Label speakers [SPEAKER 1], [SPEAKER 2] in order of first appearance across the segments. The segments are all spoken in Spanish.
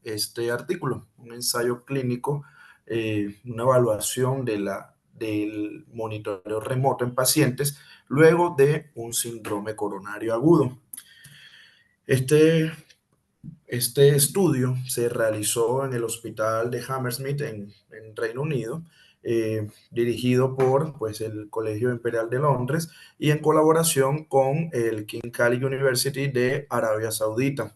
[SPEAKER 1] este artículo, un ensayo clínico, una evaluación del monitoreo remoto en pacientes luego de un síndrome coronario agudo. Este estudio se realizó en el hospital de Hammersmith en Reino Unido, dirigido por pues, el Colegio Imperial de Londres y en colaboración con el King Khalid University de Arabia Saudita.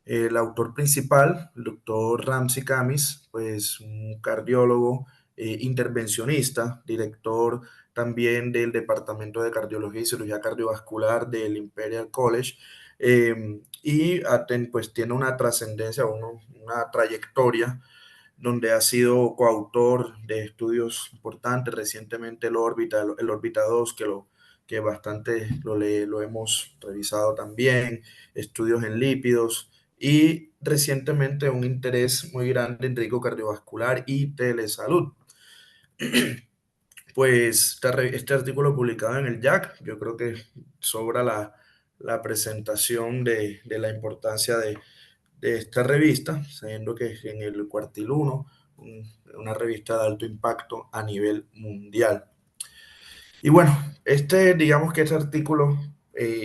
[SPEAKER 1] El autor principal, el doctor Ramzi Khamis, pues un cardiólogo intervencionista, director también del Departamento de Cardiología y Cirugía Cardiovascular del Imperial College, pues tiene una trascendencia, una trayectoria donde ha sido coautor de estudios importantes, recientemente el Órbita 2, que bastante lo hemos revisado también, estudios en lípidos y recientemente un interés muy grande en riesgo cardiovascular y telesalud. Pues este artículo publicado en el JAC, yo creo que sobra la presentación de la importancia de esta revista, sabiendo que es en el cuartil 1, una revista de alto impacto a nivel mundial. Y bueno, digamos que este artículo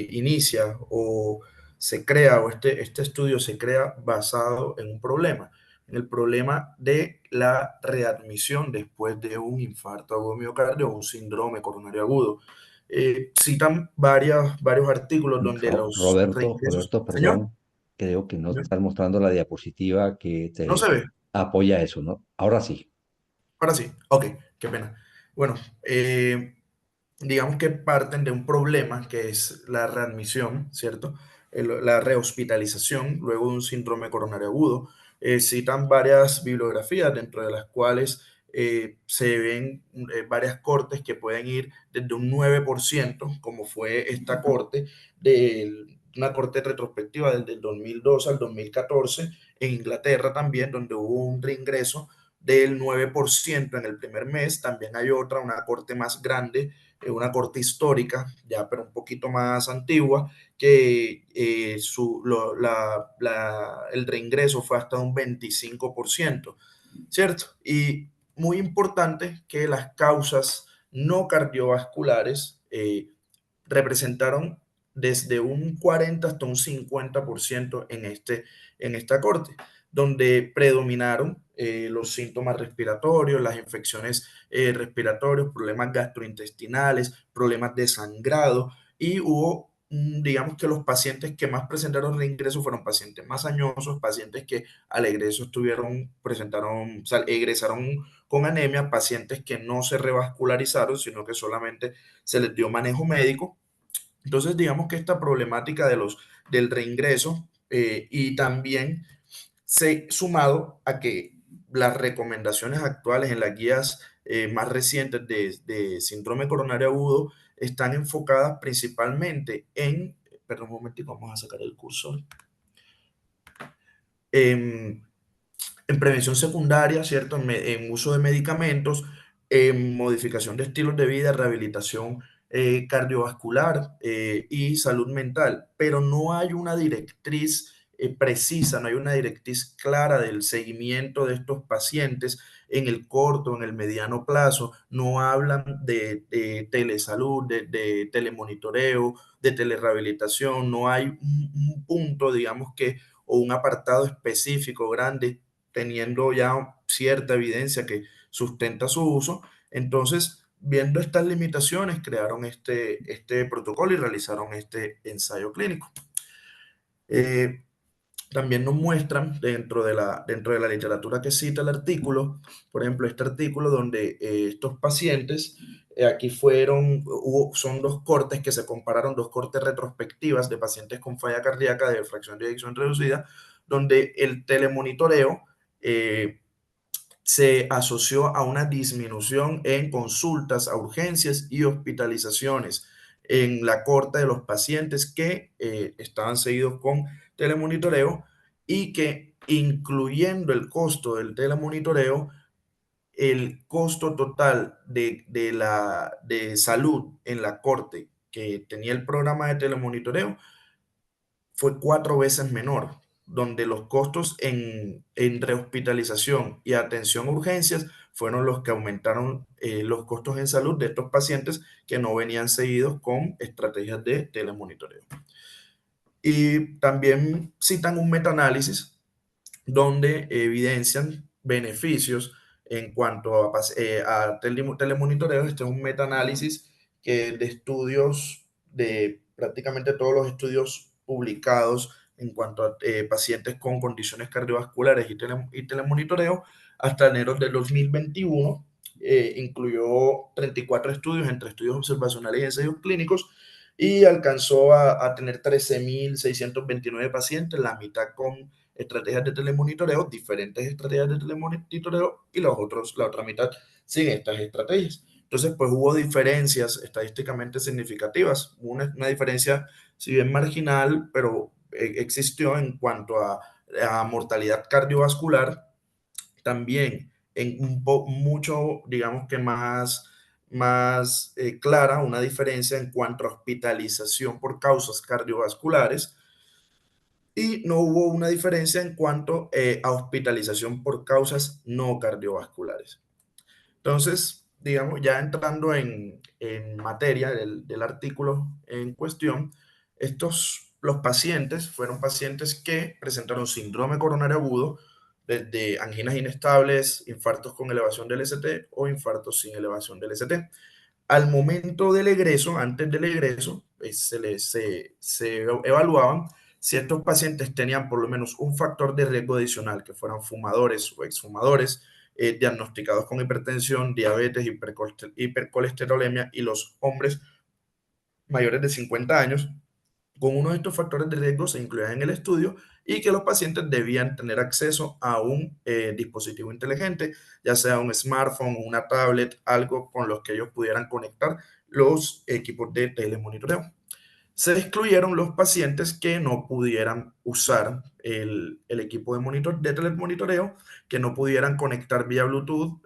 [SPEAKER 1] inicia o se crea, o este estudio se crea basado en un problema, en el problema de la readmisión después de un infarto agudo de miocardio o un síndrome coronario agudo. Citan varios artículos donde los reingresos...
[SPEAKER 2] Roberto,
[SPEAKER 1] Señor,
[SPEAKER 2] perdón, creo que no te
[SPEAKER 1] señor,
[SPEAKER 2] estás mostrando la diapositiva que
[SPEAKER 1] no
[SPEAKER 2] te
[SPEAKER 1] se ve.
[SPEAKER 2] apoya eso, ¿no? Ahora sí.
[SPEAKER 1] Ahora sí, ok, qué pena. Bueno, digamos que parten de un problema que es la readmisión, ¿cierto? La rehospitalización luego de un síndrome coronario agudo. Citan varias bibliografías dentro de las cuales se ven varias cortes que pueden ir desde un 9%, como fue esta corte, una corte retrospectiva desde el 2002 al 2014, en Inglaterra también, donde hubo un reingreso del 9% en el primer mes. También hay otra, una corte más grande, una corte histórica, ya pero un poquito más antigua, que el reingreso fue hasta un 25%, ¿cierto? Y muy importante que las causas no cardiovasculares representaron desde un 40 hasta un 50% en esta corte, donde predominaron los síntomas respiratorios, las infecciones respiratorias, problemas gastrointestinales, problemas de sangrado, y hubo, digamos que los pacientes que más presentaron reingreso fueron pacientes más añosos, pacientes que al egreso presentaron, o sea, egresaron con anemia, pacientes que no se revascularizaron, sino que solamente se les dio manejo médico. Entonces, digamos que esta problemática del reingreso y también sumado a que las recomendaciones actuales en las guías más recientes de síndrome coronario agudo están enfocadas principalmente perdón un momentico, vamos a sacar el cursor, en, en prevención secundaria, ¿cierto? En uso de medicamentos, en modificación de estilos de vida, rehabilitación cardiovascular y salud mental, pero no hay una directriz precisa, no hay una directriz clara del seguimiento de estos pacientes en el corto, en el mediano plazo. No hablan de telesalud, de telemonitoreo, de telerehabilitación. No hay un punto, digamos que, o un apartado específico grande teniendo ya cierta evidencia que sustenta su uso. Entonces, viendo estas limitaciones, crearon este protocolo y realizaron este ensayo clínico. Eh, También nos muestran dentro de la literatura que cita el artículo, por ejemplo, este artículo donde estos pacientes, aquí son dos cortes que se compararon, dos cortes retrospectivas de pacientes con falla cardíaca de fracción de eyección reducida, donde el telemonitoreo se asoció a una disminución en consultas a urgencias y hospitalizaciones en la corte de los pacientes que estaban seguidos con telemonitoreo, y que incluyendo el costo del telemonitoreo, el costo total de salud en la corte que tenía el programa de telemonitoreo fue 4 veces menor. donde los costos en rehospitalización y atención a urgencias fueron los que aumentaron los costos en salud de estos pacientes que no venían seguidos con estrategias de telemonitoreo. Y también citan un metaanálisis donde evidencian beneficios en cuanto a telemonitoreo. Este es un metaanálisis de estudios, de prácticamente todos los estudios publicados en cuanto a pacientes con condiciones cardiovasculares y telemonitoreo hasta enero del 2021. Incluyó 34 estudios entre estudios observacionales y ensayos clínicos y alcanzó a tener 13.629 pacientes, la mitad con estrategias de telemonitoreo, diferentes estrategias de telemonitoreo y la otra mitad sin estas estrategias. Entonces, pues hubo diferencias estadísticamente significativas, una diferencia, si bien marginal, pero existió en cuanto a mortalidad cardiovascular, también en mucho, digamos que más clara, una diferencia en cuanto a hospitalización por causas cardiovasculares, y no hubo una diferencia en cuanto a hospitalización por causas no cardiovasculares. Entonces, digamos, ya entrando en materia del artículo en cuestión, los pacientes fueron pacientes que presentaron síndrome coronario agudo, desde anginas inestables, infartos con elevación del ST o infartos sin elevación del ST. Al momento del egreso, antes del egreso, se evaluaban si estos pacientes tenían por lo menos un factor de riesgo adicional, que fueran fumadores o exfumadores, diagnosticados con hipertensión, diabetes, hipercolesterolemia, y los hombres mayores de 50 años con uno de estos factores de riesgo se incluían en el estudio, y que los pacientes debían tener acceso a un dispositivo inteligente, ya sea un smartphone, una tablet, algo con los que ellos pudieran conectar los equipos de telemonitoreo. Se excluyeron los pacientes que no pudieran usar el equipo de telemonitoreo, que no pudieran conectar vía Bluetooth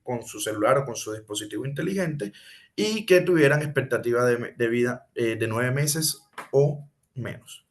[SPEAKER 1] con su celular o con su dispositivo inteligente, y que tuvieran expectativa de vida de 9 meses o menos.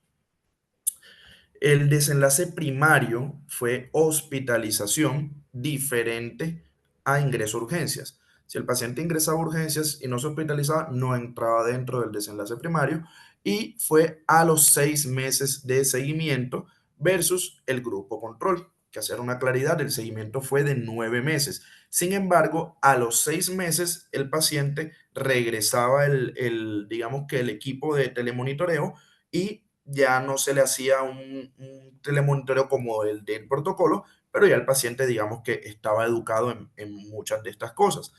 [SPEAKER 1] El desenlace primario fue hospitalización, diferente a ingreso a urgencias. Si el paciente ingresaba a urgencias y no se hospitalizaba, no entraba dentro del desenlace primario, y fue a los 6 meses de seguimiento versus el grupo control. Que hacer una claridad, el seguimiento fue de 9 meses. Sin embargo, a los 6 meses el paciente regresaba digamos que el equipo de telemonitoreo, y ya no se le hacía un telemonitoreo como el del protocolo, pero ya el paciente, digamos que estaba educado en muchas de estas cosas.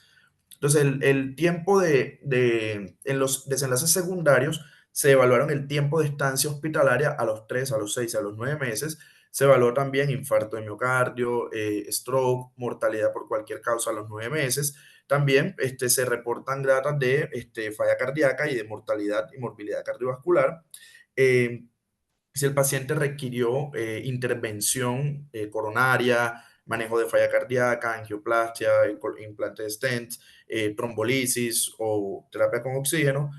[SPEAKER 1] Entonces, el tiempo en los desenlaces secundarios se evaluaron el tiempo de estancia hospitalaria a los 3, a los 6, a los 9 meses. Se evaluó también infarto de miocardio, stroke, mortalidad por cualquier causa a los 9 meses. También se reportan datos de falla cardíaca y de mortalidad y morbilidad cardiovascular. Eh, si el paciente requirió intervención coronaria, manejo de falla cardíaca, angioplastia, implante de stents, trombolisis o terapia con oxígeno,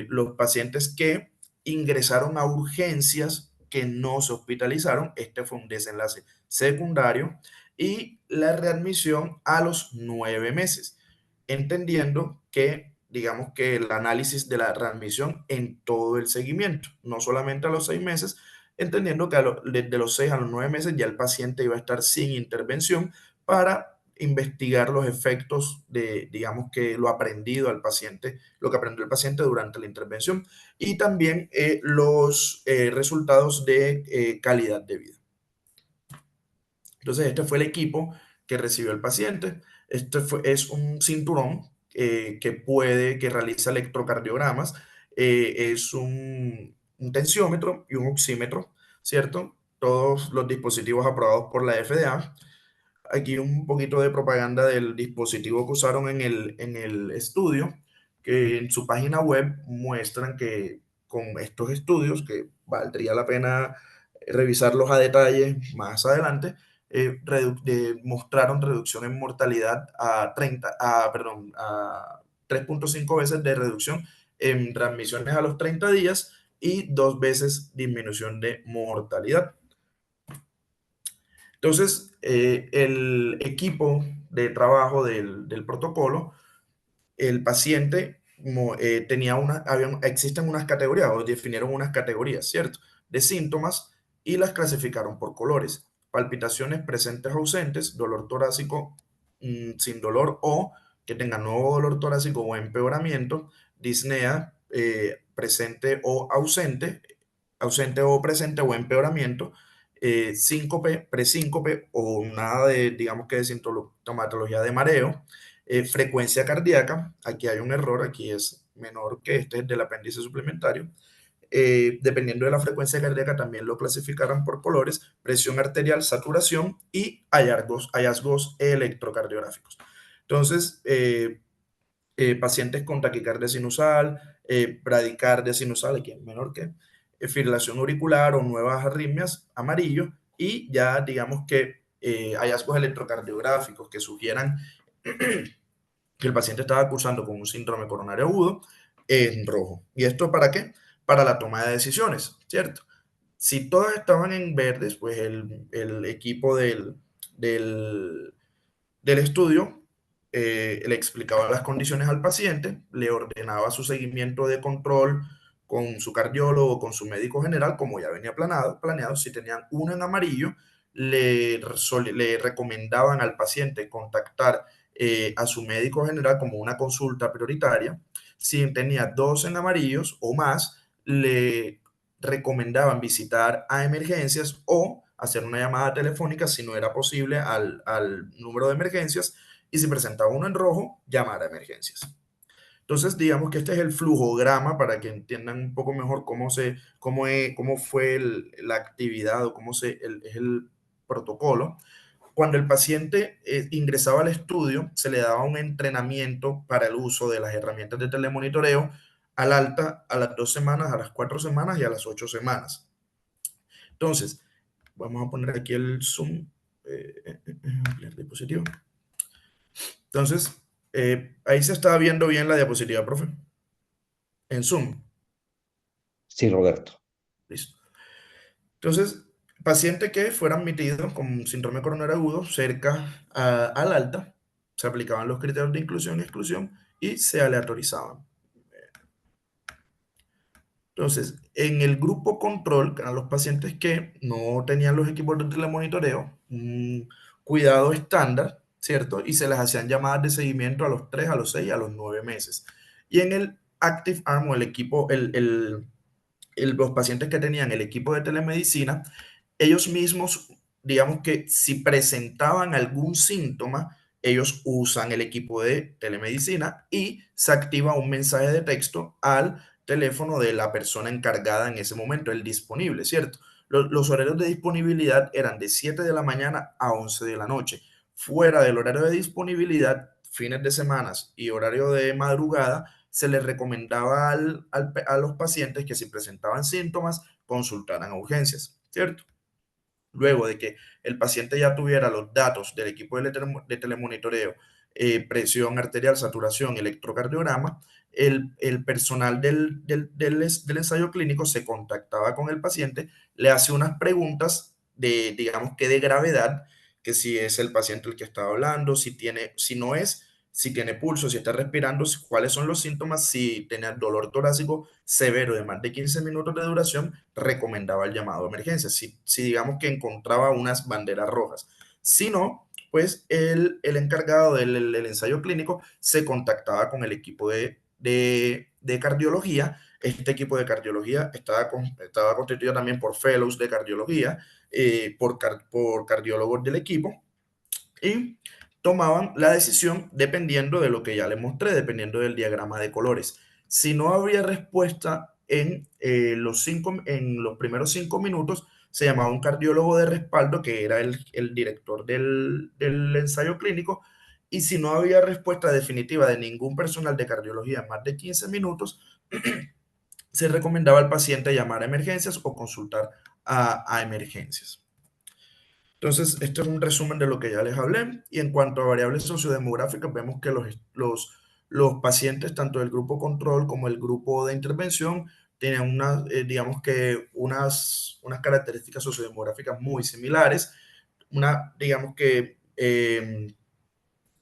[SPEAKER 1] los pacientes que ingresaron a urgencias que no se hospitalizaron, este fue un desenlace secundario, y la readmisión a los 9 meses, entendiendo que, digamos que el análisis de la readmisión en todo el seguimiento, no solamente a los 6 meses, entendiendo que desde los 6 a los 9 meses ya el paciente iba a estar sin intervención para investigar los efectos de, digamos que lo aprendido al paciente, lo que aprendió el paciente durante la intervención, y también los resultados de calidad de vida. Entonces, este fue el equipo que recibió el paciente. Es un cinturón que realiza electrocardiogramas. Es un tensiómetro y un oxímetro, ¿cierto? Todos los dispositivos aprobados por la FDA. Aquí un poquito de propaganda del dispositivo que usaron en el estudio, que en su página web muestran que con estos estudios, que valdría la pena revisarlos a detalle más adelante, mostraron reducción en mortalidad a 3.5 veces de reducción en transmisiones a los 30 días y 2 veces disminución de mortalidad. Entonces, el equipo de trabajo del protocolo, el paciente tenía existen unas categorías, o definieron unas categorías, ¿cierto? De síntomas y las clasificaron por colores. Palpitaciones presentes o ausentes, dolor torácico sin dolor o que tenga nuevo dolor torácico o empeoramiento, disnea presente o ausente, ausente o presente o empeoramiento, síncope, presíncope o nada de, digamos que de sintomatología de mareo, frecuencia cardíaca, aquí hay un error, aquí es menor que este del apéndice suplementario. Dependiendo de la frecuencia cardíaca, también lo clasificaron por colores, presión arterial, saturación y hallazgos electrocardiográficos. Entonces, pacientes con taquicardia sinusal, bradicardia sinusal, aquí es menor que, fibrilación auricular o nuevas arritmias, amarillo, y ya digamos que hallazgos electrocardiográficos que sugieran que el paciente estaba cursando con un síndrome coronario agudo en rojo. ¿Y esto para qué? Para la toma de decisiones, ¿cierto? Si todas estaban en verdes, pues el equipo del, del estudio le explicaba las condiciones al paciente, le ordenaba su seguimiento de control con su cardiólogo, con su médico general, como ya venía planeado. Si tenían uno en amarillo, le recomendaban al paciente contactar a su médico general como una consulta prioritaria. Si tenía dos en amarillos o más, le recomendaban visitar a emergencias o hacer una llamada telefónica si no era posible al número de emergencias, y si presentaba uno en rojo, llamar a emergencias. Entonces, digamos que este es el flujograma para que entiendan un poco mejor cómo fue la actividad o es el protocolo. Cuando el paciente ingresaba al estudio, se le daba un entrenamiento para el uso de las herramientas de telemonitoreo al alta a las 2 semanas, a las 4 semanas y a las 8 semanas. Entonces, vamos a poner aquí el zoom, ampliar dispositivo. Entonces, ahí se está viendo bien la diapositiva, profe, en zoom.
[SPEAKER 2] Sí, Roberto.
[SPEAKER 1] Listo. Entonces, paciente que fuera admitido con síndrome coronario agudo cerca al alta, se aplicaban los criterios de inclusión y exclusión y se aleatorizaban. Entonces, en el grupo control, que eran los pacientes que no tenían los equipos de telemonitoreo, un cuidado estándar, ¿cierto? Y se les hacían llamadas de seguimiento a los 3, a los 6, a los 9 meses. Y en el Active Arm o el equipo, los pacientes que tenían el equipo de telemedicina, ellos mismos, digamos que si presentaban algún síntoma, ellos usan el equipo de telemedicina y se activa un mensaje de texto al teléfono de la persona encargada en ese momento, el disponible, ¿cierto? Los horarios de disponibilidad eran de 7 de la mañana a 11 de la noche. Fuera del horario de disponibilidad, fines de semana y horario de madrugada, se les recomendaba a los pacientes que si presentaban síntomas, consultaran a urgencias, ¿cierto? Luego de que el paciente ya tuviera los datos del equipo de telemonitoreo, presión arterial, saturación, electrocardiograma, el personal del ensayo clínico se contactaba con el paciente, le hace unas preguntas de, digamos que de gravedad, que si es el paciente el que estaba hablando, si no es, si tiene pulso, si está respirando, cuáles son los síntomas, si tenía dolor torácico severo de más de 15 minutos de duración, recomendaba el llamado a emergencia, si digamos que encontraba unas banderas rojas. Si no, pues el encargado del ensayo clínico se contactaba con el equipo de cardiología. Este equipo de cardiología estaba constituido también por fellows de cardiología, por cardiólogos del equipo, y tomaban la decisión dependiendo de lo que ya les mostré, dependiendo del diagrama de colores. Si no había respuesta en los primeros 5 minutos, se llamaba un cardiólogo de respaldo, que era el director del ensayo clínico, y si no había respuesta definitiva de ningún personal de cardiología en más de 15 minutos, se recomendaba al paciente llamar a emergencias o consultar a emergencias. Entonces, esto es un resumen de lo que ya les hablé. Y en cuanto a variables sociodemográficas, vemos que los pacientes, tanto del grupo control como el grupo de intervención, tienen digamos que unas características sociodemográficas muy similares. digamos que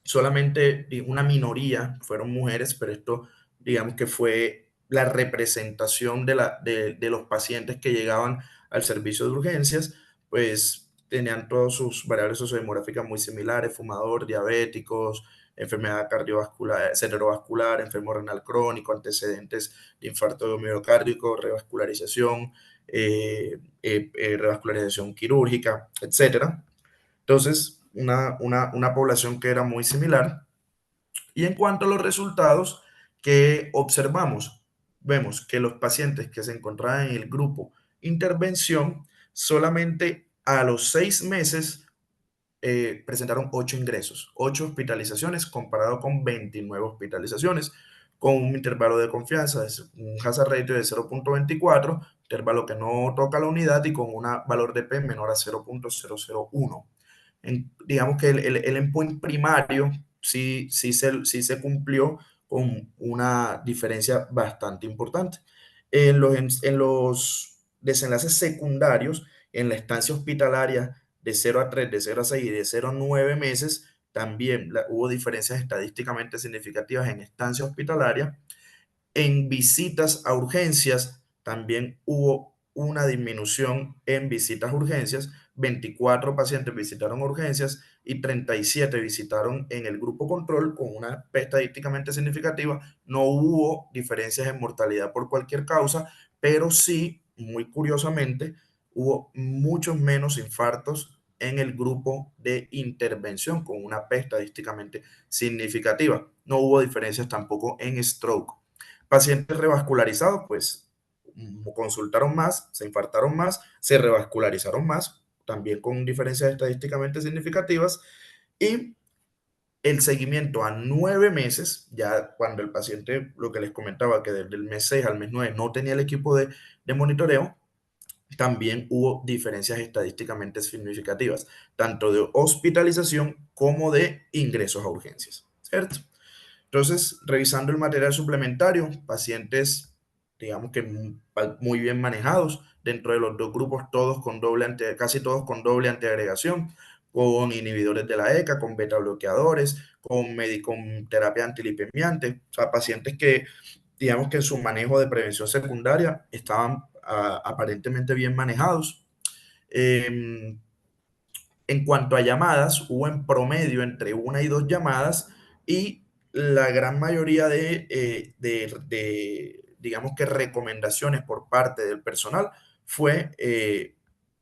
[SPEAKER 1] solamente una minoría fueron mujeres, pero esto, digamos que fue la representación de los pacientes que llegaban al servicio de urgencias, pues tenían todas sus variables sociodemográficas muy similares: fumador, diabéticos, enfermedad cardiovascular, cerebrovascular, enfermo renal crónico, antecedentes de infarto miocárdico, revascularización, revascularización quirúrgica, etcétera. Entonces, una población que era muy similar. Y en cuanto a los resultados que observamos, vemos que los pacientes que se encontraban en el grupo intervención, solamente a los 6 meses presentaron 8 ingresos, 8 hospitalizaciones, comparado con 29 hospitalizaciones, con un intervalo de confianza, un hazard ratio de 0.24, intervalo que no toca la unidad, y con un valor de P menor a 0.001. Digamos que el endpoint primario sí se cumplió con una diferencia bastante importante. En los desenlaces secundarios, en la estancia hospitalaria de 0 a 3, de 0 a 6 y de 0 a 9 meses, también hubo diferencias estadísticamente significativas en estancia hospitalaria. En visitas a urgencias también hubo una disminución en visitas a urgencias. 24 pacientes visitaron urgencias y 37 visitaron en el grupo control, con una P estadísticamente significativa. No hubo diferencias en mortalidad por cualquier causa, pero sí, muy curiosamente, hubo muchos menos infartos en el grupo de intervención, con una P estadísticamente significativa. No hubo diferencias tampoco en stroke. Pacientes revascularizados, pues consultaron más, se infartaron más, se revascularizaron más, también con diferencias estadísticamente significativas. Y el seguimiento a 9 meses, ya cuando el paciente, lo que les comentaba, que desde el mes 6 al mes 9 no tenía el equipo de monitoreo, también hubo diferencias estadísticamente significativas, tanto de hospitalización como de ingresos a urgencias, ¿cierto? Entonces, revisando el material suplementario, pacientes, digamos que muy bien manejados, dentro de los dos grupos, casi todos con doble antiagregación, con inhibidores de la ECA, con beta bloqueadores, con terapia antilipemiante. O sea, pacientes que, digamos que en su manejo de prevención secundaria estaban aparentemente bien manejados. Eh, en cuanto a llamadas, hubo en promedio entre 1 y 2 llamadas, y la gran mayoría digamos que recomendaciones por parte del personal fue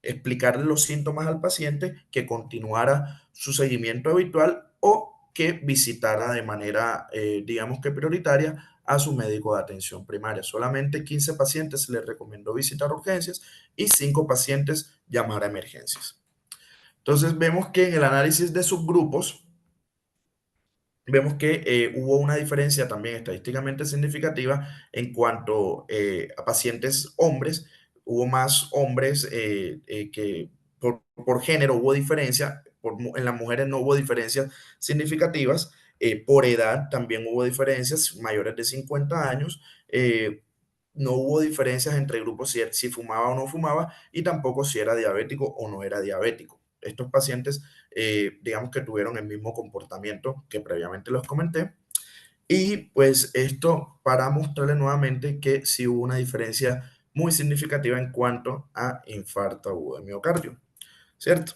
[SPEAKER 1] explicarle los síntomas al paciente, que continuara su seguimiento habitual o que visitara de manera, digamos que prioritaria, a su médico de atención primaria. Solamente 15 pacientes se les recomendó visitar urgencias y 5 pacientes llamar a emergencias. Entonces vemos que en el análisis de subgrupos, vemos que hubo una diferencia también estadísticamente significativa en cuanto a pacientes hombres. Hubo más hombres que por género hubo diferencia, en las mujeres no hubo diferencias significativas. Por edad también hubo diferencias, mayores de 50 años. No hubo diferencias entre grupos si fumaba o no fumaba, y tampoco si era diabético o no era diabético. Estos pacientes, digamos que tuvieron el mismo comportamiento que previamente les comenté. Y pues esto para mostrarles nuevamente que sí hubo una diferencia muy significativa en cuanto a infarto agudo de miocardio, ¿cierto?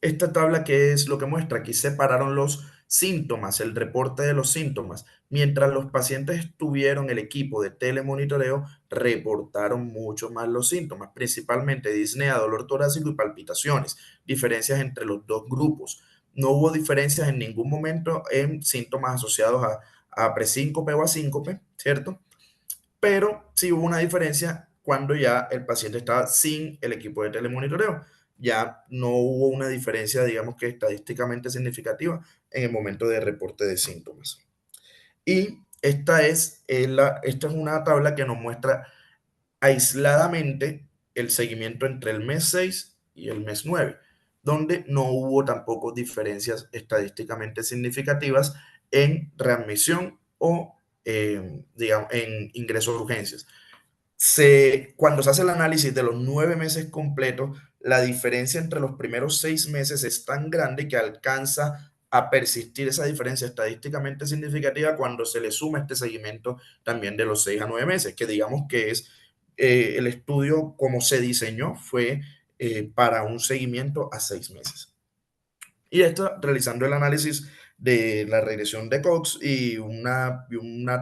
[SPEAKER 1] Esta tabla, ¿qué es lo que muestra? Aquí separaron los síntomas, el reporte de los síntomas. Mientras los pacientes tuvieron el equipo de telemonitoreo, reportaron mucho más los síntomas, principalmente disnea, dolor torácico y palpitaciones, diferencias entre los dos grupos. No hubo diferencias en ningún momento en síntomas asociados a presíncope o a síncope, ¿cierto? Pero sí hubo una diferencia cuando ya el paciente estaba sin el equipo de telemonitoreo. Ya no hubo una diferencia, digamos que estadísticamente significativa, en el momento de reporte de síntomas. Y esta es una tabla que nos muestra aisladamente el seguimiento entre el mes 6 y el mes 9, donde no hubo tampoco diferencias estadísticamente significativas en readmisión o, digamos, en ingresos a urgencias. Cuando se hace el análisis de los 9 meses completos, la diferencia entre los primeros 6 meses es tan grande que alcanza a persistir esa diferencia estadísticamente significativa cuando se le suma este seguimiento también de los 6 a 9 meses, que digamos que es el estudio como se diseñó fue para un seguimiento a 6 meses. Y esto realizando el análisis de la regresión de Cox y una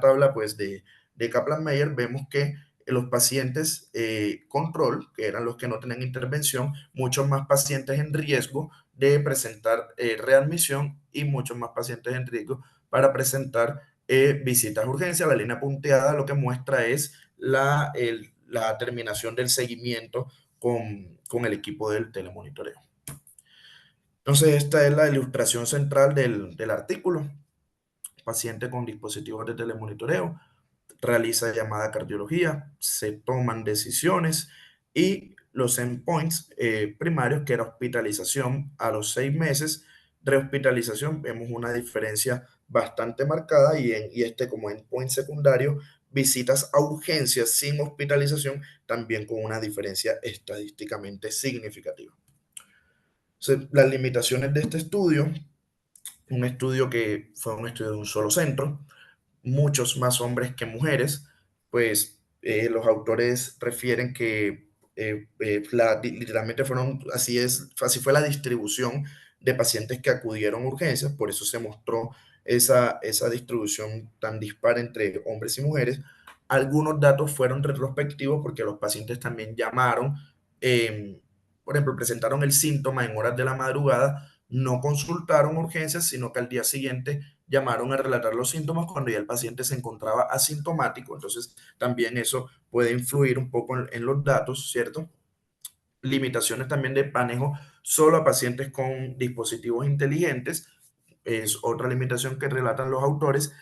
[SPEAKER 1] tabla pues de Kaplan-Meier, vemos que los pacientes control, que eran los que no tenían intervención, muchos más pacientes en riesgo de presentar readmisión y muchos más pacientes en riesgo para presentar visitas a urgencia. La línea punteada lo que muestra es la terminación del seguimiento con el equipo del telemonitoreo. Entonces, esta es la ilustración central del artículo. Paciente con dispositivos de telemonitoreo, realiza llamada a cardiología, se toman decisiones y los endpoints primarios, que era hospitalización a los 6 meses, rehospitalización, vemos una diferencia bastante marcada y este como endpoint secundario, visitas a urgencias sin hospitalización, también con una diferencia estadísticamente significativa. Entonces, las limitaciones de este estudio, un estudio que fue un estudio de un solo centro, muchos más hombres que mujeres, pues los autores refieren que literalmente fueron, así fue la distribución de pacientes que acudieron a urgencias, por eso se mostró esa distribución tan dispar entre hombres y mujeres. Algunos datos fueron retrospectivos porque los pacientes también llamaron, por ejemplo, presentaron el síntoma en horas de la madrugada, no consultaron urgencias, sino que al día siguiente llamaron a relatar los síntomas cuando ya el paciente se encontraba asintomático. Entonces, también eso puede influir un poco en los datos, ¿cierto? Limitaciones también de manejo solo a pacientes con dispositivos inteligentes, es otra limitación que relatan los autores.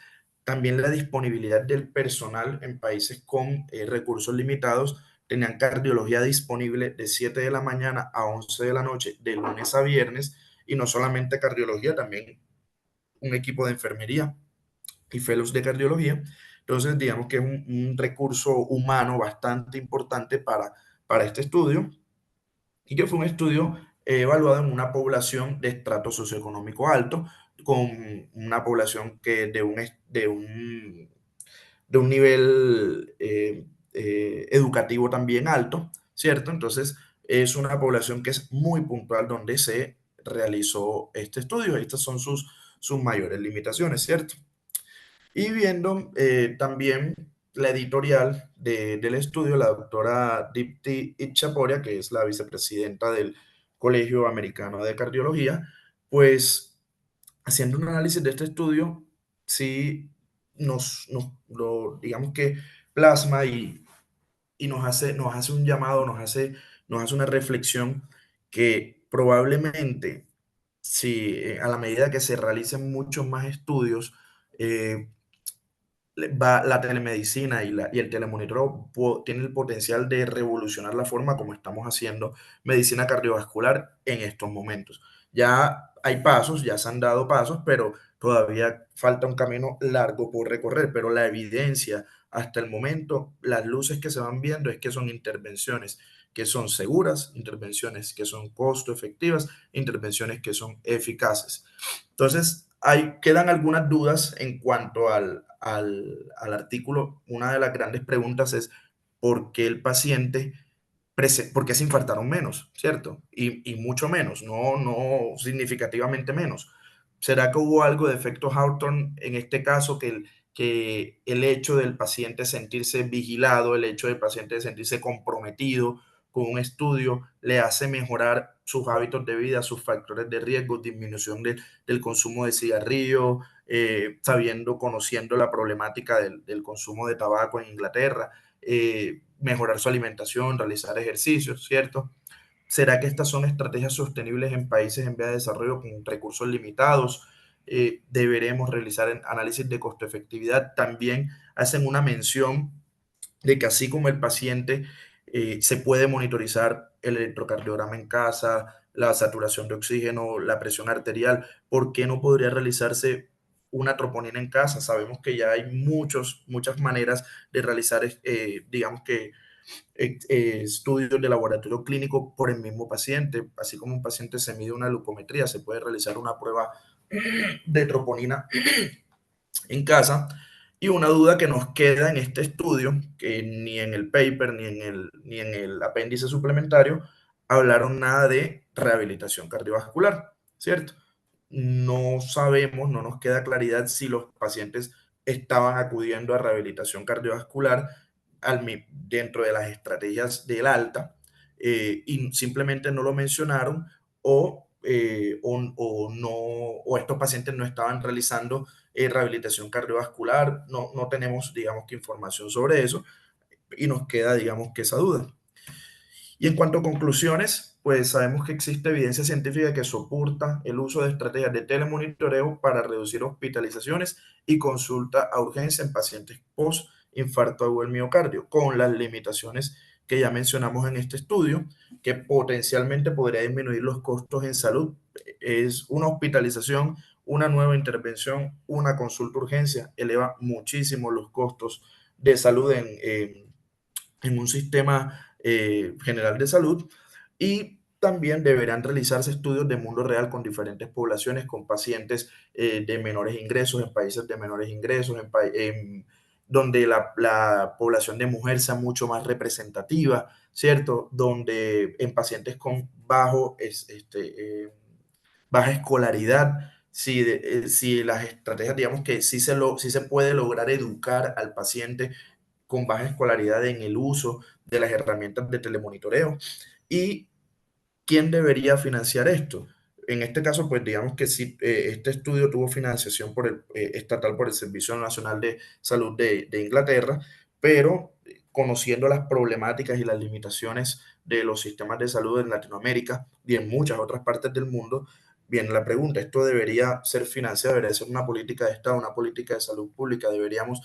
[SPEAKER 1] También la disponibilidad del personal en países con recursos limitados. Tenían cardiología disponible de 7 de la mañana a 11 de la noche, de lunes a viernes, y no solamente cardiología, también un equipo de enfermería y fellows de cardiología. Entonces, digamos que es un recurso humano bastante importante para este estudio, y que fue un estudio evaluado en una población de estrato socioeconómico alto, con una población que de un nivel educativo también alto, ¿cierto? Entonces, es una población que es muy puntual donde se realizó este estudio. Estas son sus mayores limitaciones, ¿cierto? Y viendo también la editorial del estudio, la doctora Dipti Itchaporia, que es la vicepresidenta del Colegio Americano de Cardiología, pues haciendo un análisis de este estudio, sí digamos que plasma y nos hace un llamado, nos hace una reflexión que probablemente, si a la medida que se realicen muchos más estudios, eh, la telemedicina y el telemonitoreo tiene el potencial de revolucionar la forma como estamos haciendo medicina cardiovascular en estos momentos. Ya hay pasos, ya se han dado pasos, pero todavía falta un camino largo por recorrer, pero la evidencia hasta el momento, las luces que se van viendo es que son intervenciones que son seguras, intervenciones que son costo efectivas, intervenciones que son eficaces. Entonces, quedan algunas dudas en cuanto al artículo. Una de las grandes preguntas es por qué el paciente, por qué se infartaron menos, ¿cierto? Y mucho menos, no significativamente menos. ¿Será que hubo algo de efecto Hawthorne en este caso, que el hecho del paciente sentirse vigilado, el hecho del paciente sentirse comprometido con un estudio, le hace mejorar sus hábitos de vida, sus factores de riesgo, disminución del consumo de cigarrillo, conociendo la problemática del consumo de tabaco en Inglaterra, mejorar su alimentación, realizar ejercicios, ¿cierto? ¿Será que estas son estrategias sostenibles en países en vía de desarrollo con recursos limitados? Deberemos realizar análisis de costo-efectividad. También hacen una mención de que así como el paciente se puede monitorizar el electrocardiograma en casa, la saturación de oxígeno, la presión arterial, ¿por qué no podría realizarse una troponina en casa? Sabemos que ya hay muchas maneras de realizar, digamos que estudios de laboratorio clínico por el mismo paciente. Así como un paciente se mide una glucometría, se puede realizar una prueba de troponina en casa. Y una duda que nos queda en este estudio, que ni en el paper ni en el apéndice suplementario hablaron nada de rehabilitación cardiovascular, ¿cierto? No sabemos, no nos queda claridad si los pacientes estaban acudiendo a rehabilitación cardiovascular dentro de las estrategias del alta, y simplemente no lo mencionaron, o no, o estos pacientes no estaban realizando rehabilitación cardiovascular. No, no tenemos, digamos, que información sobre eso, y nos queda, digamos, que esa duda. Y en cuanto a conclusiones, pues sabemos que existe evidencia científica que soporta el uso de estrategias de telemonitoreo para reducir hospitalizaciones y consulta a urgencia en pacientes post infarto agudo del miocardio, con las limitaciones que ya mencionamos en este estudio, que potencialmente podría disminuir los costos en salud. Es una hospitalización, una nueva intervención, una consulta urgencia, eleva muchísimo los costos de salud en un sistema general de salud. Y también deberán realizarse estudios de mundo real con diferentes poblaciones, con pacientes de menores ingresos, en países de menores ingresos, donde la población de mujer sea mucho más representativa, ¿cierto? Donde en pacientes con baja escolaridad, si las estrategias, digamos que sí se puede lograr educar al paciente con baja escolaridad en el uso de las herramientas de telemonitoreo. ¿Y quién debería financiar esto? En este caso, pues digamos que sí, este estudio tuvo financiación estatal por el Servicio Nacional de Salud de Inglaterra, pero conociendo las problemáticas y las limitaciones de los sistemas de salud en Latinoamérica y en muchas otras partes del mundo, viene la pregunta: ¿esto debería ser financiado? ¿Debería ser una política de Estado, una política de salud pública? ¿Deberíamos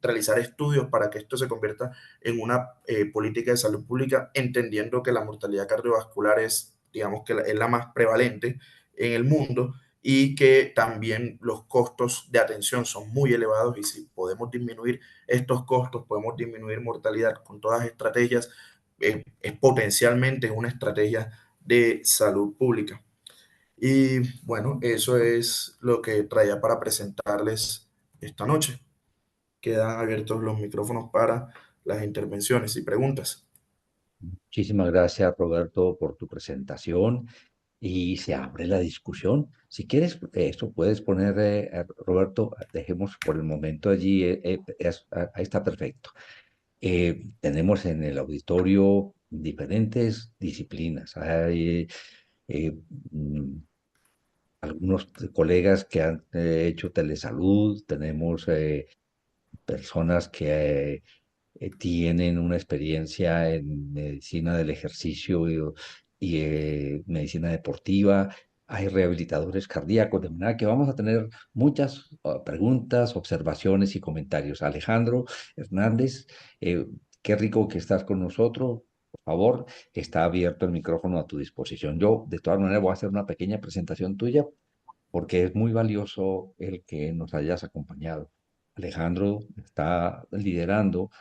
[SPEAKER 1] realizar estudios para que esto se convierta en una política de salud pública, entendiendo que la mortalidad cardiovascular es, digamos, que es la más prevalente en el mundo, y que también los costos de atención son muy elevados? Y si podemos disminuir estos costos, podemos disminuir mortalidad con todas las estrategias, es potencialmente una estrategia de salud pública. Y bueno, eso es lo que traía para presentarles esta noche. Quedan abiertos los micrófonos para las intervenciones y preguntas.
[SPEAKER 2] Muchísimas gracias, Roberto, por tu presentación y se abre la discusión. Si quieres, esto puedes poner, Roberto, dejemos por el momento allí, ahí está perfecto. Tenemos en el auditorio diferentes disciplinas. Hay eh, mm, algunos colegas que han hecho telesalud, tenemos personas que tienen una experiencia en medicina del ejercicio y medicina deportiva. Hay rehabilitadores cardíacos, de manera que vamos a tener muchas preguntas, observaciones y comentarios. Alejandro Hernández, qué rico que estás con nosotros. Por favor, está abierto el micrófono a tu disposición. Yo, de todas maneras, voy a hacer una pequeña presentación tuya porque es muy valioso el que nos hayas acompañado. Alejandro está liderando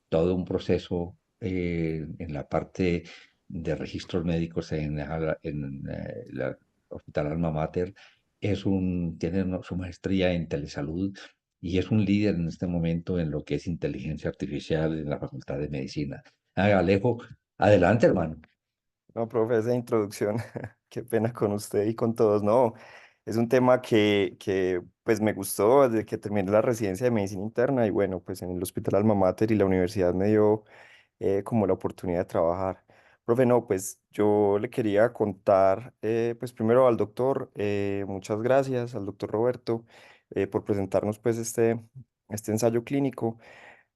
[SPEAKER 2] todo un proceso en la parte de registros médicos en la Hospital Alma Mater. Tiene su maestría en telesalud y es un líder en este momento en lo que es inteligencia artificial en la Facultad de Medicina. Alejo, adelante, hermano.
[SPEAKER 3] No, profe, esa introducción, qué pena con usted y con todos. No, es un tema que pues me gustó desde que terminé la residencia de medicina interna y bueno, pues en el Hospital Alma Mater y la universidad me dio como la oportunidad de trabajar. Profe, no, pues yo le quería contar, pues primero al doctor, muchas gracias al doctor Roberto por presentarnos pues este ensayo clínico.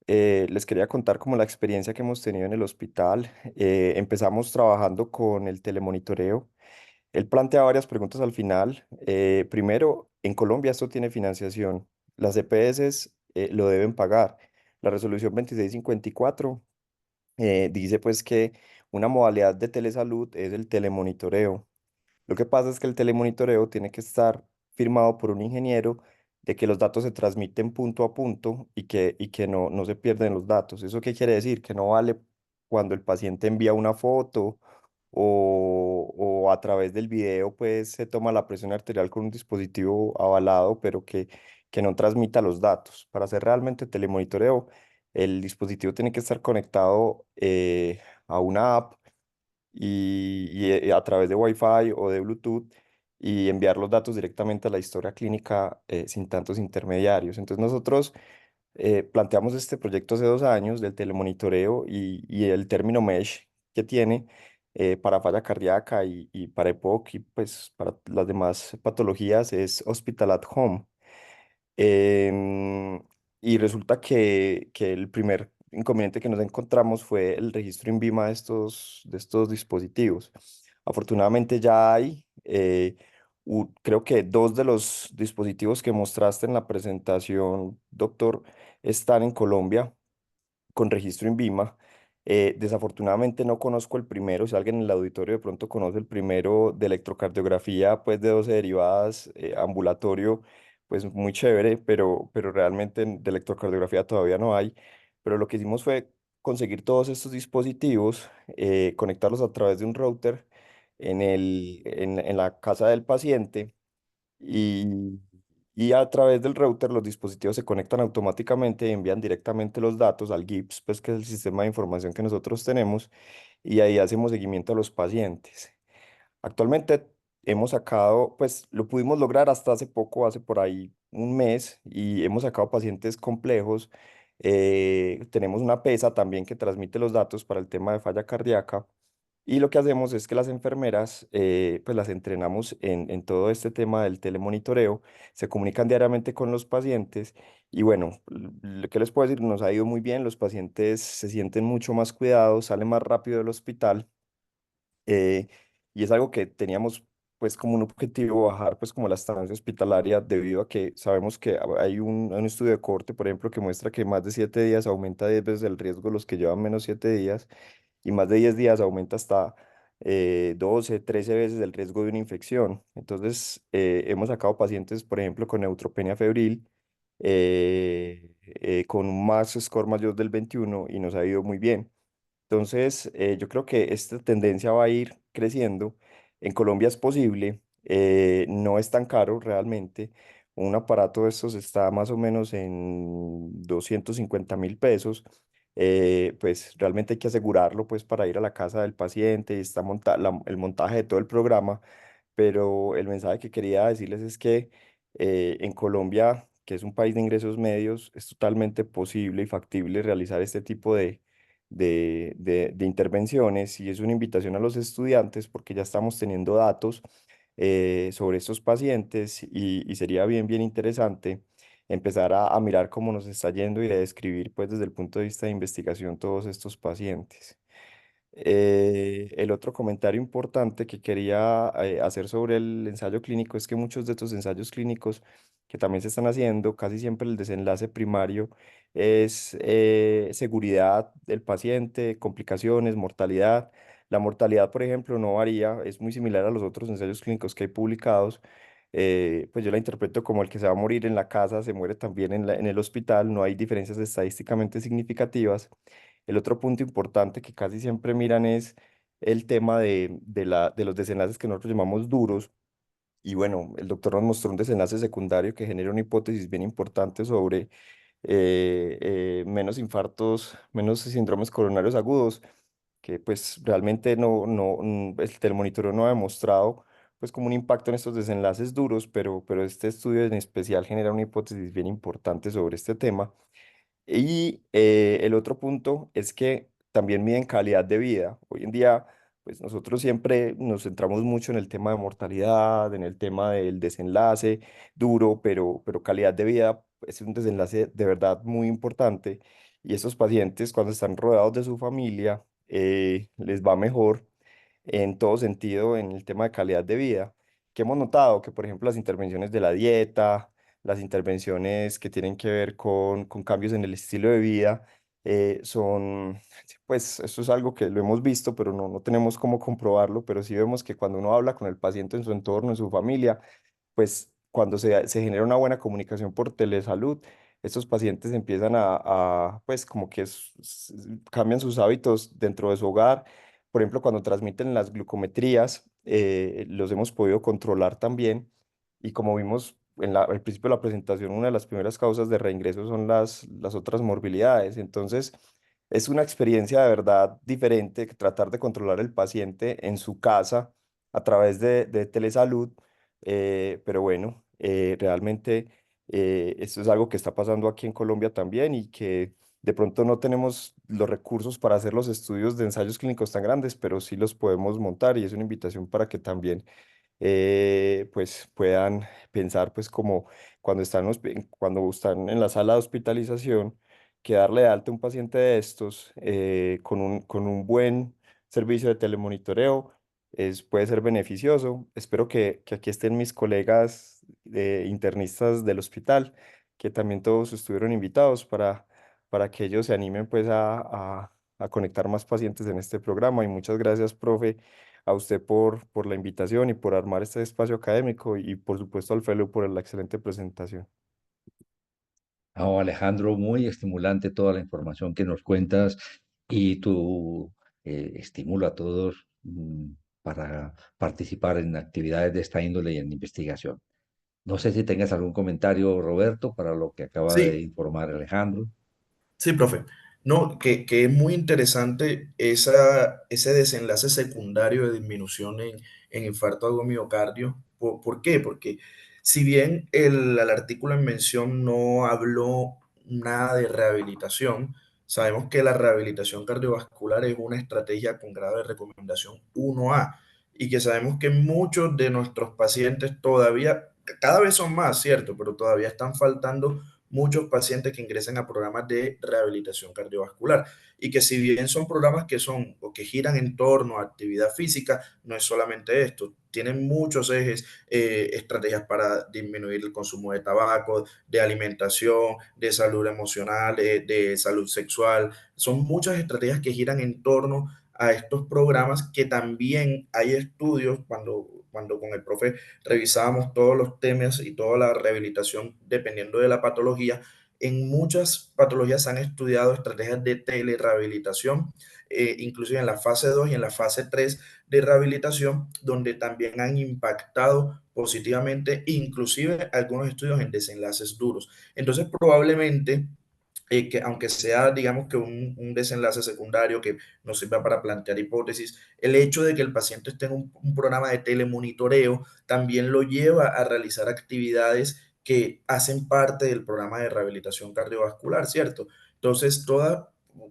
[SPEAKER 3] Les quería contar como la experiencia que hemos tenido en el hospital. Empezamos trabajando con el telemonitoreo. Él plantea varias preguntas al final. Primero, en Colombia esto tiene financiación. Las EPS lo deben pagar. La resolución 2654 dice pues que una modalidad de telesalud es el telemonitoreo. Lo que pasa es que el telemonitoreo tiene que estar firmado por un ingeniero de que los datos se transmiten punto a punto y que no se pierden los datos. ¿Eso qué quiere decir? Que no vale cuando el paciente envía una foto o a través del video pues se toma la presión arterial con un dispositivo avalado, pero que no transmita los datos. Para hacer realmente telemonitoreo, el dispositivo tiene que estar conectado a una app y a través de Wi-Fi o de Bluetooth y enviar los datos directamente a la historia clínica sin tantos intermediarios. Entonces nosotros planteamos este proyecto hace 2 años del telemonitoreo y el término MESH que tiene para falla cardíaca y para EPOC y pues para las demás patologías es Hospital at Home. Em, y resulta que el primer inconveniente que nos encontramos fue el registro INVIMA de estos dispositivos. Afortunadamente ya hay, creo que 2 de los dispositivos que mostraste en la presentación, doctor, están en Colombia con registro INVIMA. Desafortunadamente no conozco el primero, si alguien en el auditorio de pronto conoce el primero de electrocardiografía, pues de 12 derivadas, ambulatorio, pues muy chévere, pero realmente de electrocardiografía todavía no hay. Pero lo que hicimos fue conseguir todos estos dispositivos, conectarlos a través de un router en la casa del paciente y, y a través del router los dispositivos se conectan automáticamente y envían directamente los datos al GIPS, pues que es el sistema de información que nosotros tenemos, y ahí hacemos seguimiento a los pacientes. Actualmente hemos sacado, pues lo pudimos lograr hasta hace poco, hace por ahí un mes, y hemos sacado pacientes complejos. Tenemos una pesa también que transmite los datos para el tema de falla cardíaca. Y lo que hacemos es que las enfermeras, pues las entrenamos en todo este tema del telemonitoreo, se comunican diariamente con los pacientes y bueno, lo que les puedo decir, nos ha ido muy bien, los pacientes se sienten mucho más cuidados, salen más rápido del hospital eh, y es algo que teníamos pues como un objetivo bajar pues como la estancia hospitalaria debido a que sabemos que hay un estudio de corte, por ejemplo, que muestra que más de 7 días aumenta 10 veces el riesgo los que llevan menos 7 días y más de 10 días aumenta hasta 12, 13 veces el riesgo de una infección. Entonces, hemos sacado pacientes, por ejemplo, con neutropenia febril, con un max score mayor del 21 y nos ha ido muy bien. Entonces, yo creo que esta tendencia va a ir creciendo. En Colombia es posible, no es tan caro realmente. Un aparato de estos está más o menos en 250.000 pesos. Pues realmente hay que asegurarlo pues para ir a la casa del paciente y está el montaje de todo el programa. Pero el mensaje que quería decirles es que en Colombia, que es un país de ingresos medios, es totalmente posible y factible realizar este tipo de intervenciones y es una invitación a los estudiantes porque ya estamos teniendo datos sobre estos pacientes y sería bien, bien interesante empezar a mirar cómo nos está yendo y a describir pues desde el punto de vista de investigación todos estos pacientes. El otro comentario importante que quería hacer sobre el ensayo clínico es que muchos de estos ensayos clínicos que también se están haciendo, casi siempre el desenlace primario es seguridad del paciente, complicaciones, mortalidad. La mortalidad, por ejemplo, no varía, es muy similar a los otros ensayos clínicos que hay publicados. Pues yo la interpreto como el que se va a morir en la casa, se muere también en el hospital, no hay diferencias estadísticamente significativas. El otro punto importante que casi siempre miran es el tema de los desenlaces que nosotros llamamos duros. Y bueno, el doctor nos mostró un desenlace secundario que genera una hipótesis bien importante sobre menos infartos, menos síndromes coronarios agudos, que pues realmente el telemonitoreo no ha demostrado pues como un impacto en estos desenlaces duros, pero este estudio en especial genera una hipótesis bien importante sobre este tema. Y el otro punto es que también miden calidad de vida. Hoy en día, pues nosotros siempre nos centramos mucho en el tema de mortalidad, en el tema del desenlace duro, pero calidad de vida es un desenlace de verdad muy importante. Y estos pacientes, cuando están rodeados de su familia, les va mejor en todo sentido en el tema de calidad de vida. Que hemos notado que, por ejemplo, las intervenciones de la dieta, las intervenciones que tienen que ver con cambios en el estilo de vida, pues eso es algo que lo hemos visto, pero no tenemos cómo comprobarlo, pero sí vemos que cuando uno habla con el paciente en su entorno, en su familia, pues cuando se genera una buena comunicación por telesalud, estos pacientes empiezan pues como que cambian sus hábitos dentro de su hogar. Por ejemplo, cuando transmiten las glucometrías, los hemos podido controlar también. Y como vimos al principio de la presentación, una de las primeras causas de reingreso son las otras morbilidades. Entonces, es una experiencia de verdad diferente que tratar de controlar el paciente en su casa a través de telesalud. Pero bueno, realmente esto es algo que está pasando aquí en Colombia también y que de pronto no tenemos los recursos para hacer los estudios de ensayos clínicos tan grandes, pero sí los podemos montar y es una invitación para que también pues puedan pensar pues como cuando están en la sala de hospitalización, que darle de alta a un paciente de estos con un buen servicio de telemonitoreo puede ser beneficioso. Espero que aquí estén mis colegas internistas del hospital, que también todos estuvieron invitados para que ellos se animen pues a conectar más pacientes en este programa. Y muchas gracias, profe, a usted por la invitación y por armar este espacio académico y por supuesto al Felo por la excelente presentación.
[SPEAKER 2] Oh, Alejandro, muy estimulante toda la información que nos cuentas y tu estímulo a todos para participar en actividades de esta índole y en investigación. No sé si tengas algún comentario, Roberto, para lo que acaba de
[SPEAKER 1] Sí,
[SPEAKER 2] informar Alejandro.
[SPEAKER 1] sí, profe. No, que es muy interesante ese desenlace secundario de disminución en infarto agudo miocardio. ¿Por qué? Porque si bien el artículo en mención no habló nada de rehabilitación, sabemos que la rehabilitación cardiovascular es una estrategia con grado de recomendación 1A y que sabemos que muchos de nuestros pacientes todavía, cada vez son más, ¿cierto? Pero todavía están faltando muchos pacientes que ingresan a programas de rehabilitación cardiovascular y que si bien son programas que son o que giran en torno a actividad física, no es solamente esto, tienen muchos ejes, estrategias para disminuir el consumo de tabaco, de alimentación, de salud emocional, de salud sexual, son muchas estrategias que giran en torno a estos programas que también hay estudios cuando con el profe revisábamos todos los temas y toda la rehabilitación dependiendo de la patología. En muchas patologías se han estudiado estrategias de telerehabilitación, inclusive en la fase 2 y en la fase 3 de rehabilitación, donde también han impactado positivamente, inclusive algunos estudios en desenlaces duros. Entonces, probablemente que aunque sea, digamos que un desenlace secundario que nos sirva para plantear hipótesis, el hecho de que el paciente esté en un programa de telemonitoreo también lo lleva a realizar actividades que hacen parte del programa de rehabilitación cardiovascular, ¿cierto? Entonces,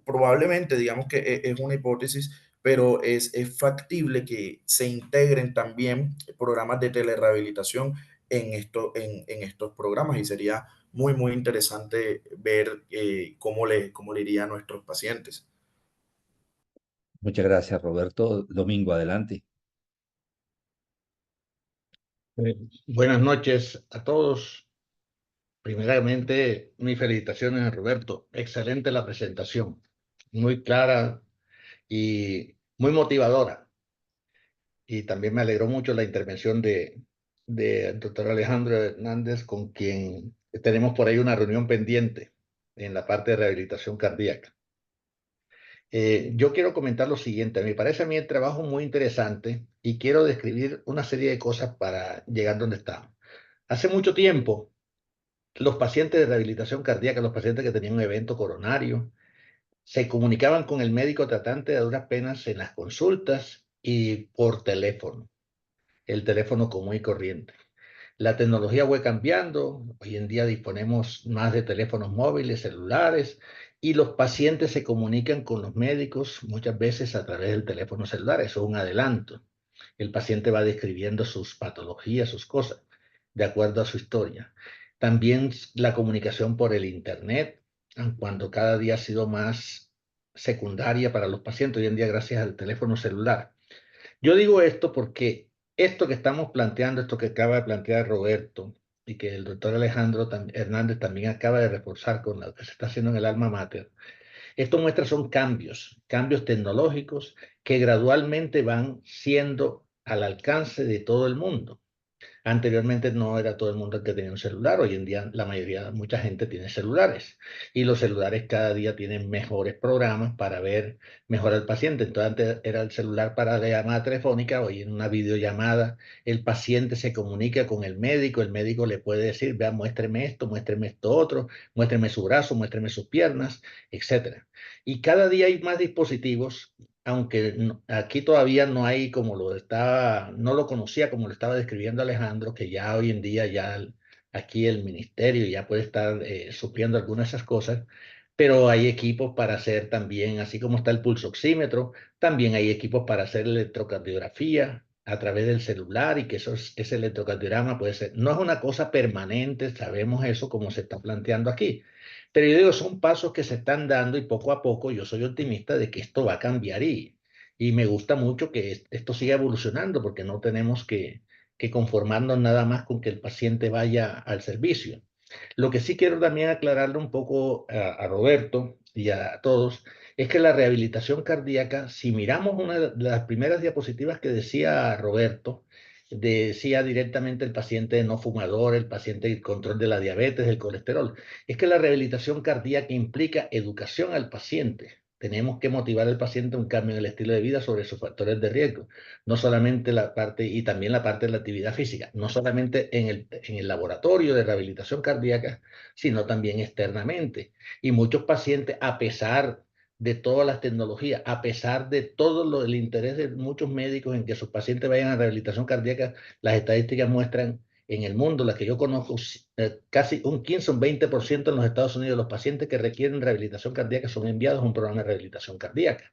[SPEAKER 1] probablemente, digamos que es una hipótesis, pero es factible que se integren también programas de telerehabilitación en estos programas y sería muy, muy interesante ver cómo le iría a nuestros pacientes.
[SPEAKER 2] Muchas gracias, Roberto. Domingo, adelante.
[SPEAKER 4] Eh, Buenas noches a todos. Primeramente, mis felicitaciones a Roberto. Excelente la presentación, muy clara y muy motivadora. Y también me alegró mucho la intervención del doctor Alejandro Hernández, con quien tenemos por ahí una reunión pendiente en la parte de rehabilitación cardíaca. Yo quiero comentar lo siguiente. Me parece a mí el trabajo muy interesante y quiero describir una serie de cosas para llegar donde estamos. Hace mucho tiempo, los pacientes de rehabilitación cardíaca, los pacientes que tenían un evento coronario, se comunicaban con el médico tratante a duras penas en las consultas y por teléfono, el teléfono común y corriente. La tecnología fue cambiando, hoy en día disponemos más de teléfonos móviles, celulares, y los pacientes se comunican con los médicos muchas veces a través del teléfono celular, eso es un adelanto. El paciente va describiendo sus patologías, sus cosas, de acuerdo a su historia. También la comunicación por el Internet, cuando cada día ha sido más secundaria para los pacientes, hoy en día gracias al teléfono celular. Yo digo esto porque esto que estamos planteando, esto que acaba de plantear Roberto y que el doctor Alejandro Hernández también acaba de reforzar con lo que se está haciendo en el Alma Mater, esto muestra son cambios tecnológicos que gradualmente van siendo al alcance de todo el mundo. Anteriormente no era todo el mundo el que tenía un celular, hoy en día la mayoría, mucha gente tiene celulares y los celulares cada día tienen mejores programas para ver mejor al paciente. Entonces antes era el celular para la llamada telefónica, hoy en una videollamada el paciente se comunica con el médico le puede decir, vea, muéstreme esto otro, muéstreme su brazo, muéstreme sus piernas, etcétera. Y cada día hay más dispositivos aunque aquí todavía no hay como lo estaba, no lo conocía como lo estaba describiendo Alejandro, que ya hoy en día aquí el ministerio ya puede estar supliendo algunas de esas cosas, pero hay equipos para hacer también, así como está el pulso oxímetro, también hay equipos para hacer electrocardiografía a través del celular y que ese electrocardiograma puede ser, no es una cosa permanente, sabemos eso como se está planteando aquí. Pero yo digo, son pasos que se están dando y poco a poco yo soy optimista de que esto va a cambiar y me gusta mucho que esto siga evolucionando porque no tenemos que conformarnos nada más con que el paciente vaya al servicio. Lo que sí quiero también aclararle un poco a Roberto y a todos es que la rehabilitación cardíaca, si miramos una de las primeras diapositivas que decía Roberto, decía directamente el paciente no fumador, el paciente el control de la diabetes, del colesterol, es que la rehabilitación cardíaca implica educación al paciente. Tenemos que motivar al paciente a un cambio en el estilo de vida sobre sus factores de riesgo, no solamente la parte, y también la parte de la actividad física, no solamente en el laboratorio de rehabilitación cardíaca, sino también externamente. Y muchos pacientes, a pesar de todas las tecnologías, a pesar de todo el interés de muchos médicos en que sus pacientes vayan a rehabilitación cardíaca, las estadísticas muestran en el mundo, las que yo conozco, casi un 15 o un 20% en los Estados Unidos de los pacientes que requieren rehabilitación cardíaca son enviados a un programa de rehabilitación cardíaca.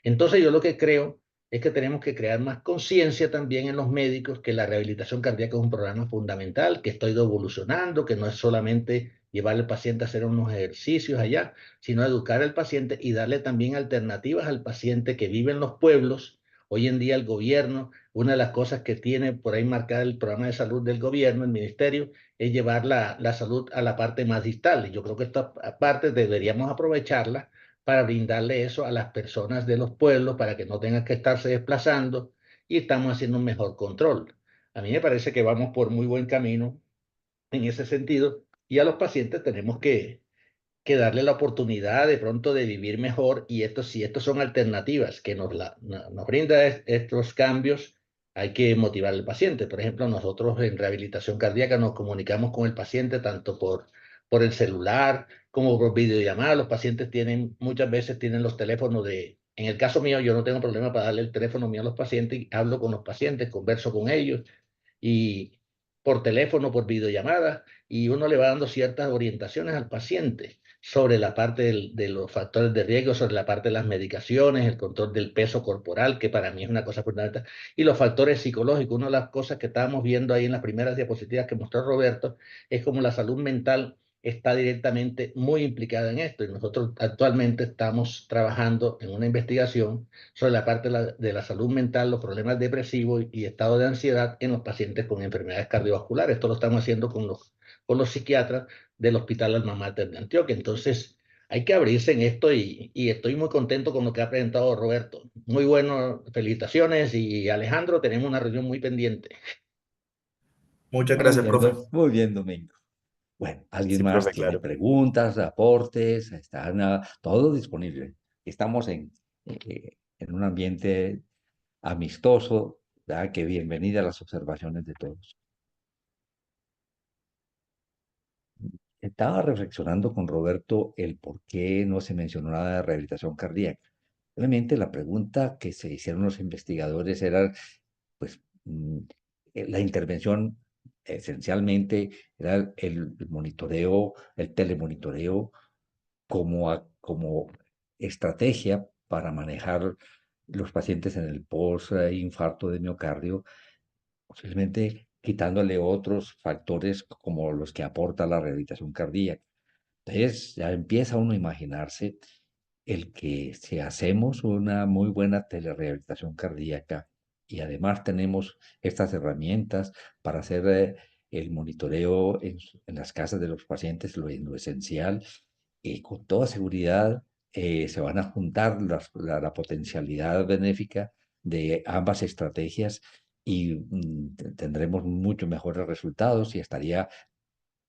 [SPEAKER 4] Entonces yo lo que creo es que tenemos que crear más conciencia también en los médicos que la rehabilitación cardíaca es un programa fundamental, que está ido evolucionando, que no es solamente llevar al paciente a hacer unos ejercicios allá, sino educar al paciente y darle también alternativas al paciente que vive en los pueblos. Hoy en día el gobierno, una de las cosas que tiene por ahí marcada el programa de salud del gobierno, el ministerio, es llevar la salud a la parte más distal. Y yo creo que esta parte deberíamos aprovecharla para brindarle eso a las personas de los pueblos para que no tengan que estarse desplazando y estamos haciendo un mejor control. A mí me parece que vamos por muy buen camino en ese sentido y a los pacientes tenemos que darle la oportunidad de pronto de vivir mejor y si estos son alternativas que nos brinda estos cambios, hay que motivar al paciente. Por ejemplo, nosotros en rehabilitación cardíaca nos comunicamos con el paciente tanto por el celular como por videollamada. Los pacientes muchas veces tienen los teléfonos en el caso mío, yo no tengo problema para darle el teléfono mío a los pacientes y hablo con los pacientes, converso con ellos y por teléfono, por videollamada, y uno le va dando ciertas orientaciones al paciente sobre la parte de los factores de riesgo, sobre la parte de las medicaciones, el control del peso corporal, que para mí es una cosa fundamental, y los factores psicológicos. Una de las cosas que estábamos viendo ahí en las primeras diapositivas que mostró Roberto es como la salud mental está directamente muy implicada en esto y nosotros actualmente estamos trabajando en una investigación sobre la parte de la salud mental, los problemas depresivos y estado de ansiedad en los pacientes con enfermedades cardiovasculares. Esto lo estamos haciendo con los psiquiatras del Hospital Alma Mater de Antioquia. Entonces, hay que abrirse en esto y estoy muy contento con lo que ha presentado Roberto. Muy bueno, felicitaciones y Alejandro, tenemos una reunión muy pendiente.
[SPEAKER 1] Muchas gracias, profe.
[SPEAKER 2] Muy bien, Domingo. Bueno, ¿alguien
[SPEAKER 3] Sí,
[SPEAKER 2] más
[SPEAKER 3] profe,
[SPEAKER 2] tiene
[SPEAKER 3] claro.
[SPEAKER 2] preguntas, aportes? Están todo disponible. Estamos en un ambiente amistoso, ¿verdad? Que bienvenida a las observaciones de todos. Estaba reflexionando con Roberto el por qué no se mencionó nada de rehabilitación cardíaca. Obviamente la pregunta que se hicieron los investigadores era, pues, la intervención esencialmente era el monitoreo, el telemonitoreo como estrategia para manejar los pacientes en el post-infarto de miocardio, posiblemente quitándole otros factores como los que aporta la rehabilitación cardíaca. Entonces ya empieza uno a imaginarse el que si hacemos una muy buena telerehabilitación cardíaca y además tenemos estas herramientas para hacer el monitoreo en las casas de los pacientes, lo esencial, y con toda seguridad se van a juntar la potencialidad benéfica de ambas estrategias y tendremos mucho mejores resultados y estaría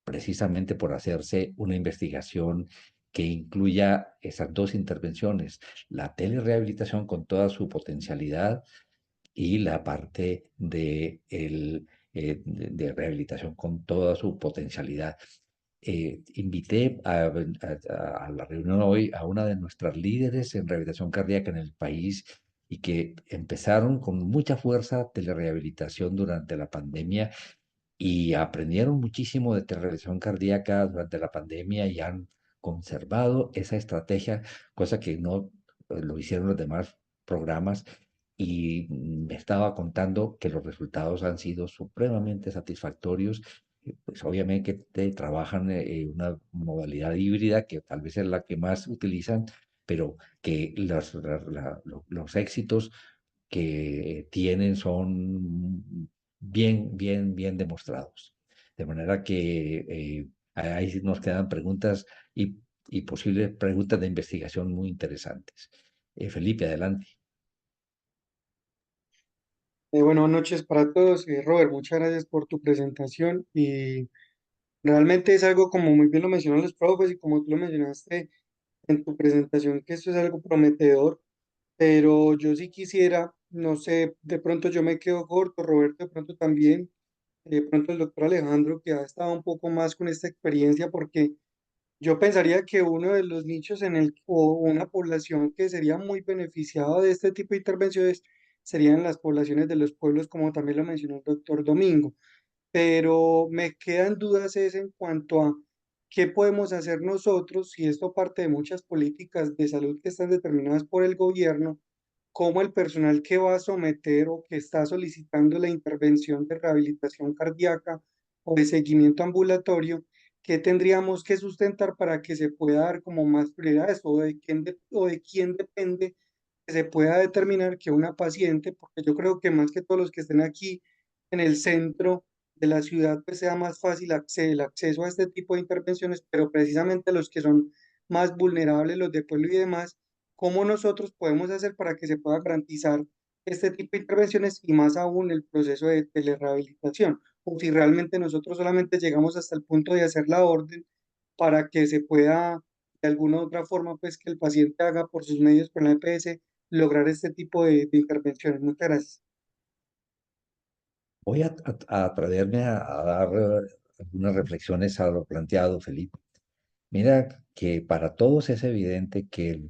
[SPEAKER 2] precisamente por hacerse una investigación que incluya esas dos intervenciones, la telerehabilitación con toda su potencialidad y la parte de rehabilitación con toda su potencialidad. Invité a la reunión hoy a una de nuestras líderes en rehabilitación cardíaca en el país y que empezaron con mucha fuerza telerehabilitación durante la pandemia y aprendieron muchísimo de rehabilitación cardíaca durante la pandemia y han conservado esa estrategia, cosa que no lo hicieron los demás programas. Y me estaba contando que los resultados han sido supremamente satisfactorios. Pues obviamente que trabajan una modalidad híbrida que tal vez es la que más utilizan, pero que los éxitos que tienen son bien demostrados. De manera que ahí sí nos quedan preguntas y posibles preguntas de investigación muy interesantes. Felipe, adelante.
[SPEAKER 5] Buenas noches para todos. Robert, muchas gracias por tu presentación y realmente es algo como muy bien lo mencionan los profes y como tú lo mencionaste en tu presentación, que esto es algo prometedor, pero yo sí quisiera, no sé, de pronto yo me quedo corto, Roberto de pronto también, de pronto el doctor Alejandro que ha estado un poco más con esta experiencia porque yo pensaría que uno de los nichos o una población que sería muy beneficiada de este tipo de intervenciones serían las poblaciones de los pueblos, como también lo mencionó el doctor Domingo. Pero me quedan dudas es en cuanto a qué podemos hacer nosotros, si esto parte de muchas políticas de salud que están determinadas por el gobierno, cómo el personal que va a someter o que está solicitando la intervención de rehabilitación cardíaca o de seguimiento ambulatorio, qué tendríamos que sustentar para que se pueda dar como más prioridades o de quién depende que se pueda determinar que una paciente, porque yo creo que más que todos los que estén aquí en el centro de la ciudad, pues sea más fácil el acceso a este tipo de intervenciones, pero precisamente los que son más vulnerables, los de pueblo y demás, cómo nosotros podemos hacer para que se pueda garantizar este tipo de intervenciones y más aún el proceso de telerehabilitación, o si realmente nosotros solamente llegamos hasta el punto de hacer la orden para que se pueda de alguna u otra forma, pues que el paciente haga por sus medios con la EPS lograr este tipo de intervenciones. Muchas gracias.
[SPEAKER 2] Voy a atreverme a dar algunas reflexiones a lo planteado, Felipe. Mira que para todos es evidente que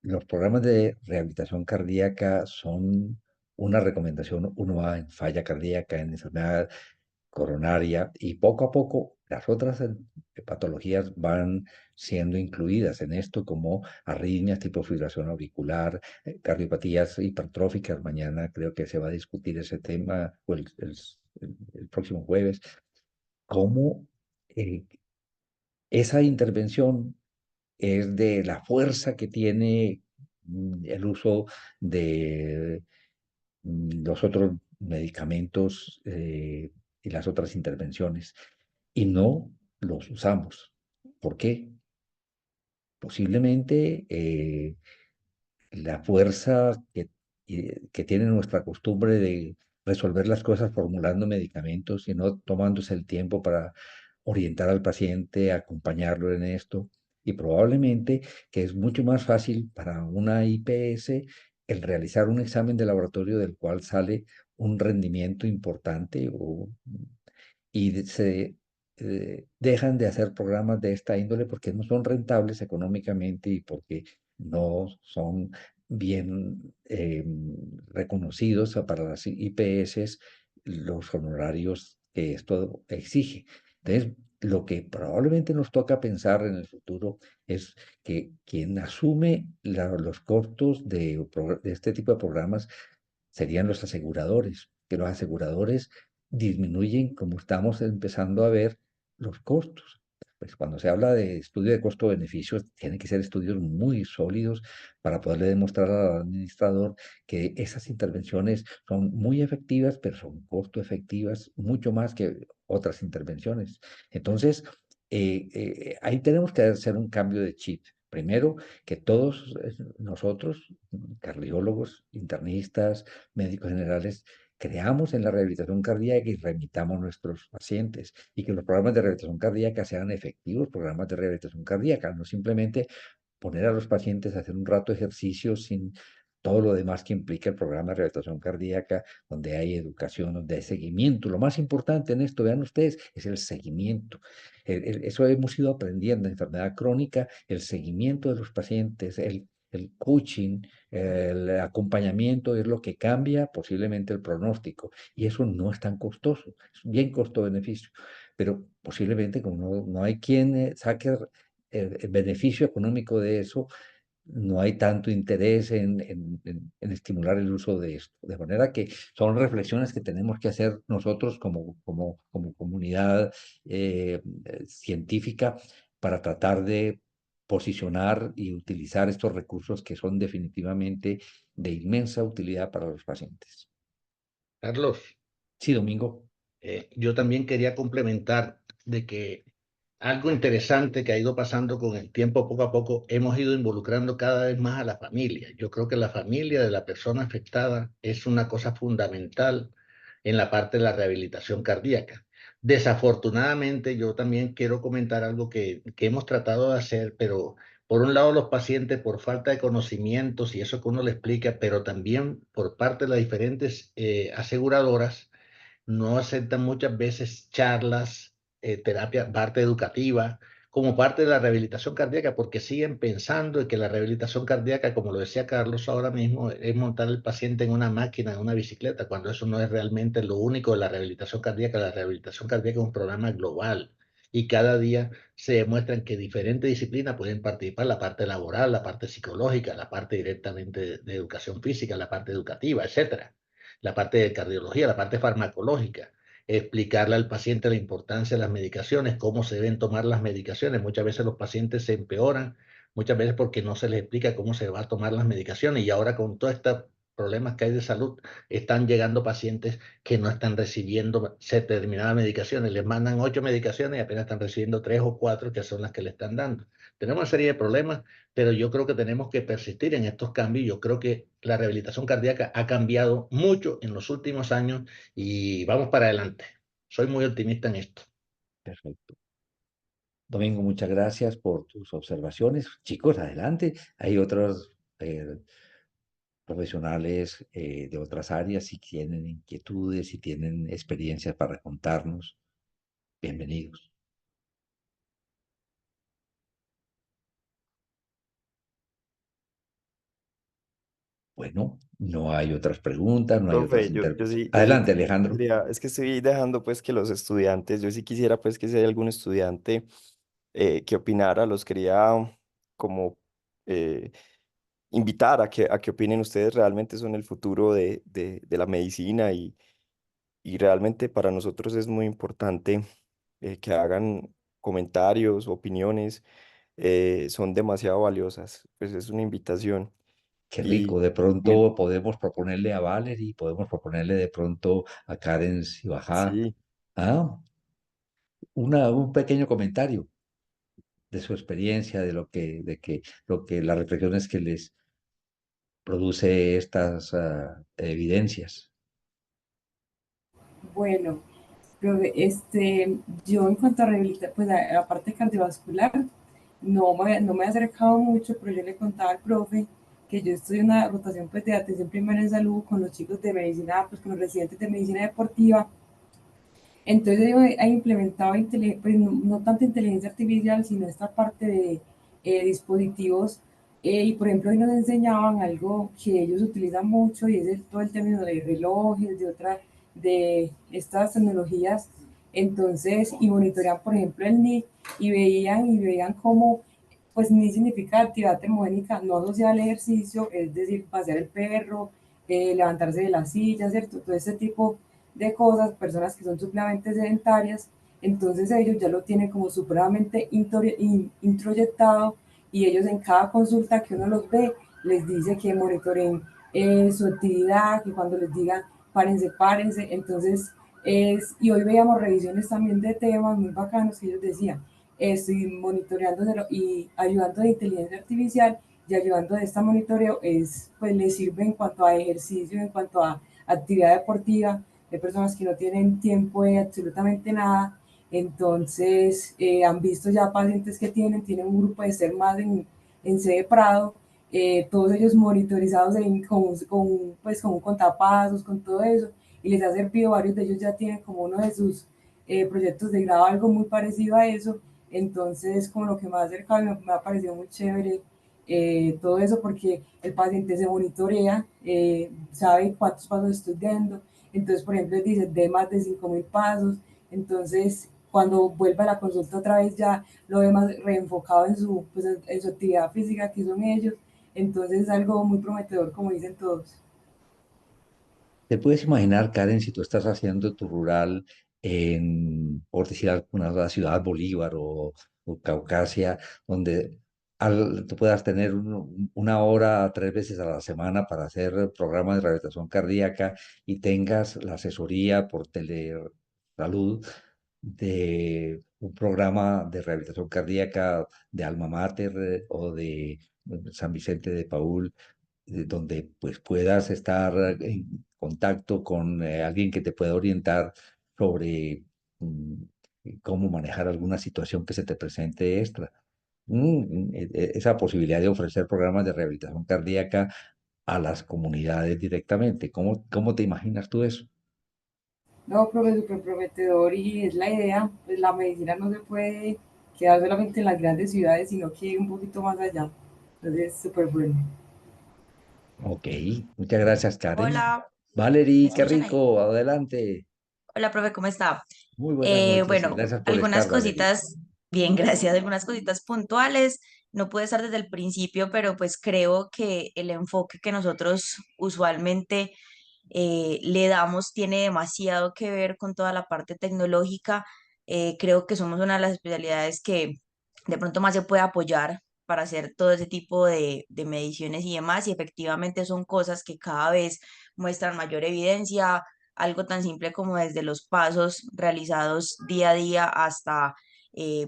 [SPEAKER 2] los programas de rehabilitación cardíaca son una recomendación 1A en falla cardíaca, en enfermedad coronaria, y poco a poco las otras patologías van siendo incluidas en esto, como arritmias tipo fibrilación auricular, cardiopatías hipertróficas. Mañana creo que se va a discutir ese tema, o el próximo jueves, cómo eh, esa intervención es de la fuerza que tiene el uso de los otros medicamentos y las otras intervenciones, y no los usamos. ¿Por qué? Posiblemente la fuerza que tiene nuestra costumbre de resolver las cosas formulando medicamentos y no tomándose el tiempo para orientar al paciente, acompañarlo en esto. Y probablemente que es mucho más fácil para una IPS el realizar un examen de laboratorio del cual sale un rendimiento importante y se dejan de hacer programas de esta índole porque no son rentables económicamente y porque no son bien reconocidos para las IPS los honorarios que esto exige. Entonces, lo que probablemente nos toca pensar en el futuro es que quien asume los costos de este tipo de programas serían los aseguradores, que los aseguradores disminuyen, como estamos empezando a ver, los costos. Pues cuando se habla de estudio de costo-beneficio, tienen que ser estudios muy sólidos para poderle demostrar al administrador que esas intervenciones son muy efectivas, pero son costo efectivas mucho más que otras intervenciones. Entonces, ahí tenemos que hacer un cambio de chip. Primero, que todos nosotros, cardiólogos, internistas, médicos generales, creamos en la rehabilitación cardíaca y remitamos a nuestros pacientes y que los programas de rehabilitación cardíaca sean efectivos, programas de rehabilitación cardíaca, no simplemente poner a los pacientes a hacer un rato de ejercicio sin todo lo demás que implica el programa de rehabilitación cardíaca, donde hay educación, donde hay seguimiento. Lo más importante en esto, vean ustedes, es el seguimiento. Eso hemos ido aprendiendo en enfermedad crónica, el seguimiento de los pacientes, el coaching, el acompañamiento es lo que cambia posiblemente el pronóstico. Y eso no es tan costoso, es bien costo-beneficio. Pero posiblemente como no hay quien saque el beneficio económico de eso, no hay tanto interés en estimular el uso de esto. De manera que son reflexiones que tenemos que hacer nosotros como comunidad científica para tratar de posicionar y utilizar estos recursos que son definitivamente de inmensa utilidad para los pacientes.
[SPEAKER 4] Carlos,
[SPEAKER 2] Sí, Domingo.
[SPEAKER 4] yo también quería complementar de que algo interesante que ha ido pasando con el tiempo, poco a poco, hemos ido involucrando cada vez más a la familia. Yo creo que la familia de la persona afectada es una cosa fundamental en la parte de la rehabilitación cardíaca. Desafortunadamente, yo también quiero comentar algo que hemos tratado de hacer, pero por un lado los pacientes por falta de conocimientos y eso que uno le explica, pero también por parte de las diferentes aseguradoras no aceptan muchas veces charlas, terapia, parte educativa, como parte de la rehabilitación cardíaca, porque siguen pensando que la rehabilitación cardíaca, como lo decía Carlos ahora mismo, es montar al paciente en una máquina, en una bicicleta, cuando eso no es realmente lo único de la rehabilitación cardíaca. La rehabilitación cardíaca es un programa global y cada día se demuestran que diferentes disciplinas pueden participar, la parte laboral, la parte psicológica, la parte directamente de educación física, la parte educativa, etcétera, la parte de cardiología, la parte farmacológica, explicarle al paciente la importancia de las medicaciones, cómo se deben tomar las medicaciones. Muchas veces los pacientes se empeoran, muchas veces porque no se les explica cómo se va a tomar las medicaciones y ahora con todos estos problemas que hay de salud, están llegando pacientes que no están recibiendo determinadas medicaciones, les mandan 8 medicaciones y apenas están recibiendo 3 o 4 que son las que le están dando. Tenemos una serie de problemas, pero yo creo que tenemos que persistir en estos cambios. Yo creo que la rehabilitación cardíaca ha cambiado mucho en los últimos años y vamos para adelante. Soy muy optimista en esto.
[SPEAKER 2] Perfecto. Domingo, muchas gracias por tus observaciones. Chicos, adelante. Hay otros profesionales de otras áreas, si tienen inquietudes, si tienen experiencias para contarnos, bienvenidos. Bueno, no hay otras preguntas, no hay otras
[SPEAKER 3] Profe,
[SPEAKER 2] intervenciones.
[SPEAKER 3] yo sí
[SPEAKER 2] Adelante, Alejandro.
[SPEAKER 3] quisiera, es que estoy dejando pues que los estudiantes, yo sí quisiera pues que si hay algún estudiante que opinara, los quería como eh, invitar a que opinen ustedes, realmente son el futuro de la medicina y realmente para nosotros es muy importante que hagan comentarios, opiniones, son demasiado valiosas, pues es una invitación.
[SPEAKER 2] Qué
[SPEAKER 3] Y
[SPEAKER 2] rico. De
[SPEAKER 3] también,
[SPEAKER 2] pronto podemos proponerle a Valerie, podemos proponerle de pronto a Karen Sibajá,
[SPEAKER 3] sí.
[SPEAKER 2] ah, un pequeño comentario de su experiencia, de las reflexiones que les produce estas evidencias.
[SPEAKER 6] Bueno, pero yo en cuanto a rehabilitar, pues a la parte cardiovascular, no me he acercado mucho, pero yo le contaba al profe que yo estoy en una rotación pues, de atención primaria en salud con los chicos de medicina, pues con los residentes de medicina deportiva. Entonces yo he implementado pues, no tanta inteligencia artificial, sino esta parte de dispositivos. Y por ejemplo, hoy nos enseñaban algo que ellos utilizan mucho y es todo el término de relojes, de estas tecnologías. Entonces, y monitorean, por ejemplo, el NIC y veían cómo, pues NIC significa actividad termogénica no asociada al ejercicio, es decir, pasear el perro, levantarse de la silla, ¿cierto? Todo ese tipo de cosas, personas que son supremamente sedentarias, entonces ellos ya lo tienen como supremamente introyectado y ellos en cada consulta que uno los ve, les dice que monitoreen su actividad, que cuando les digan párense, párense, entonces y hoy veíamos revisiones también de temas muy bacanos que ellos decían, estoy monitoreándoselo y ayudando de inteligencia artificial y ayudando de este monitoreo pues les sirve en cuanto a ejercicio, en cuanto a actividad deportiva, de personas que no tienen tiempo de absolutamente nada. Entonces, han visto ya pacientes que tienen un grupo de ser más en sede Prado, todos ellos monitorizados pues, con un contapasos, con todo eso, y les ha servido, varios de ellos ya tienen como uno de sus proyectos de grado algo muy parecido a eso. Entonces, como lo que más cerca me ha parecido muy chévere todo eso, porque el paciente se monitorea, sabe cuántos pasos estoy dando. Entonces, por ejemplo, dice de más de 5.000 pasos. Entonces, cuando vuelva a la consulta otra vez, ya lo ve más reenfocado pues, en su actividad física, que son ellos. Entonces, es algo muy prometedor, como dicen todos.
[SPEAKER 2] ¿Te puedes imaginar, Karen, si tú estás haciendo tu rural por decir alguna ciudad, Bolívar o Caucasia, donde tú puedas tener una hora 3 veces a la semana para hacer programas de rehabilitación cardíaca y tengas la asesoría por telesalud de un programa de rehabilitación cardíaca de Alma Mater o de San Vicente de Paúl, donde pues puedas estar en contacto con alguien que te pueda orientar sobre cómo manejar alguna situación que se te presente extra. Esa posibilidad de ofrecer programas de rehabilitación cardíaca a las comunidades directamente. ¿Cómo te imaginas tú eso?
[SPEAKER 6] No, profe, súper prometedor y es la idea, pues la medicina no se puede quedar solamente en las grandes ciudades, sino que ir un poquito más allá. Entonces, súper bueno.
[SPEAKER 2] Ok, muchas gracias, Karen.
[SPEAKER 7] Hola, ¿me
[SPEAKER 2] Valerie, qué
[SPEAKER 7] escuchan ahí?
[SPEAKER 2] rico, adelante.
[SPEAKER 7] Hola, profe, ¿cómo está?
[SPEAKER 2] Muy buenas noches y
[SPEAKER 7] Bueno,
[SPEAKER 2] gracias por
[SPEAKER 7] algunas
[SPEAKER 2] estar, Valerie.
[SPEAKER 7] cositas, bien, gracias, algunas cositas puntuales. No pude estar desde el principio, pero pues creo que el enfoque que nosotros usualmente le damos tiene demasiado que ver con toda la parte tecnológica. Creo que somos una de las especialidades que de pronto más se puede apoyar para hacer todo ese tipo de mediciones y demás, y efectivamente son cosas que cada vez muestran mayor evidencia, algo tan simple como desde los pasos realizados día a día hasta,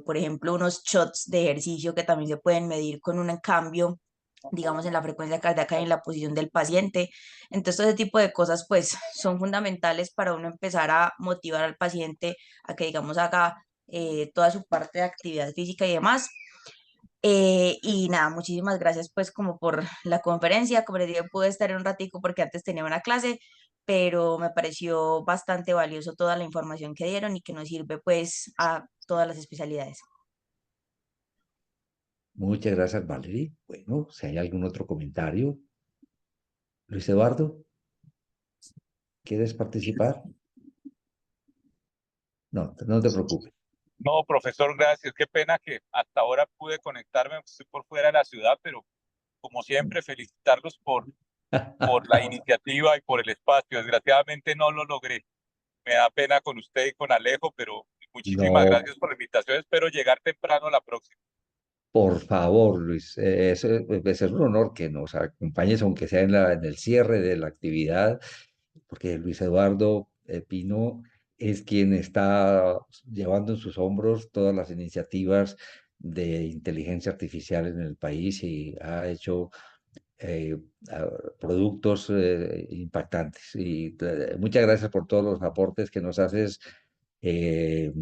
[SPEAKER 7] por ejemplo, unos shots de ejercicio que también se pueden medir con un cambio, digamos, en la frecuencia cardíaca y en la posición del paciente. Entonces, todo ese tipo de cosas, pues, son fundamentales para uno empezar a motivar al paciente a que, digamos, haga toda su parte de actividad física y demás. Y nada, muchísimas gracias pues como por la conferencia. Como les dije, pude estar en un ratico porque antes tenía una clase, pero me pareció bastante valioso toda la información que dieron y que nos sirve pues a todas las especialidades.
[SPEAKER 2] Muchas gracias, Valerie. Bueno, si hay algún otro comentario. Luis Eduardo, ¿quieres participar? No, no te preocupes.
[SPEAKER 8] No, profesor, gracias. Qué pena que hasta ahora pude conectarme, estoy por fuera de la ciudad, pero como siempre, felicitarlos por la iniciativa y por el espacio. Desgraciadamente no lo logré. Me da pena con usted y con Alejo, pero muchísimas
[SPEAKER 2] No,
[SPEAKER 8] gracias por la invitación. Espero llegar temprano a la próxima.
[SPEAKER 2] por favor, Luis, es un honor que nos acompañes, aunque sea en el cierre de la actividad, porque Luis Eduardo Pino es quien está llevando en sus hombros todas las iniciativas de inteligencia artificial en el país y ha hecho eh, productos impactantes. Y muchas gracias por todos los aportes que nos haces eh,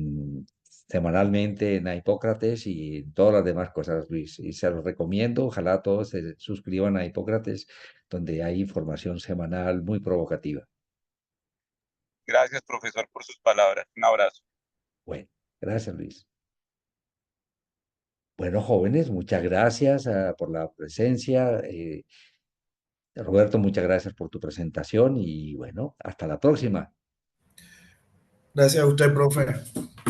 [SPEAKER 2] semanalmente en Hipócrates y en todas las demás cosas, Luis. Y se los recomiendo, ojalá todos se suscriban a Hipócrates, donde hay información semanal muy provocativa.
[SPEAKER 8] Gracias, profesor, por sus palabras. Un abrazo.
[SPEAKER 2] Bueno, gracias, Luis. Bueno, jóvenes, muchas gracias por la presencia. Roberto, muchas gracias por tu presentación y bueno, hasta la próxima.
[SPEAKER 1] Gracias a usted, profe.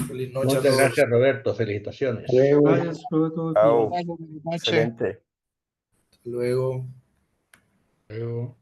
[SPEAKER 1] Feliz noche a
[SPEAKER 4] Muchas
[SPEAKER 1] todos.
[SPEAKER 4] gracias, Roberto. Felicitaciones.
[SPEAKER 5] Gracias, profe, todos.
[SPEAKER 3] Chao.
[SPEAKER 5] Buenas noches.
[SPEAKER 3] Excelente.
[SPEAKER 1] Hasta luego.
[SPEAKER 4] Luego.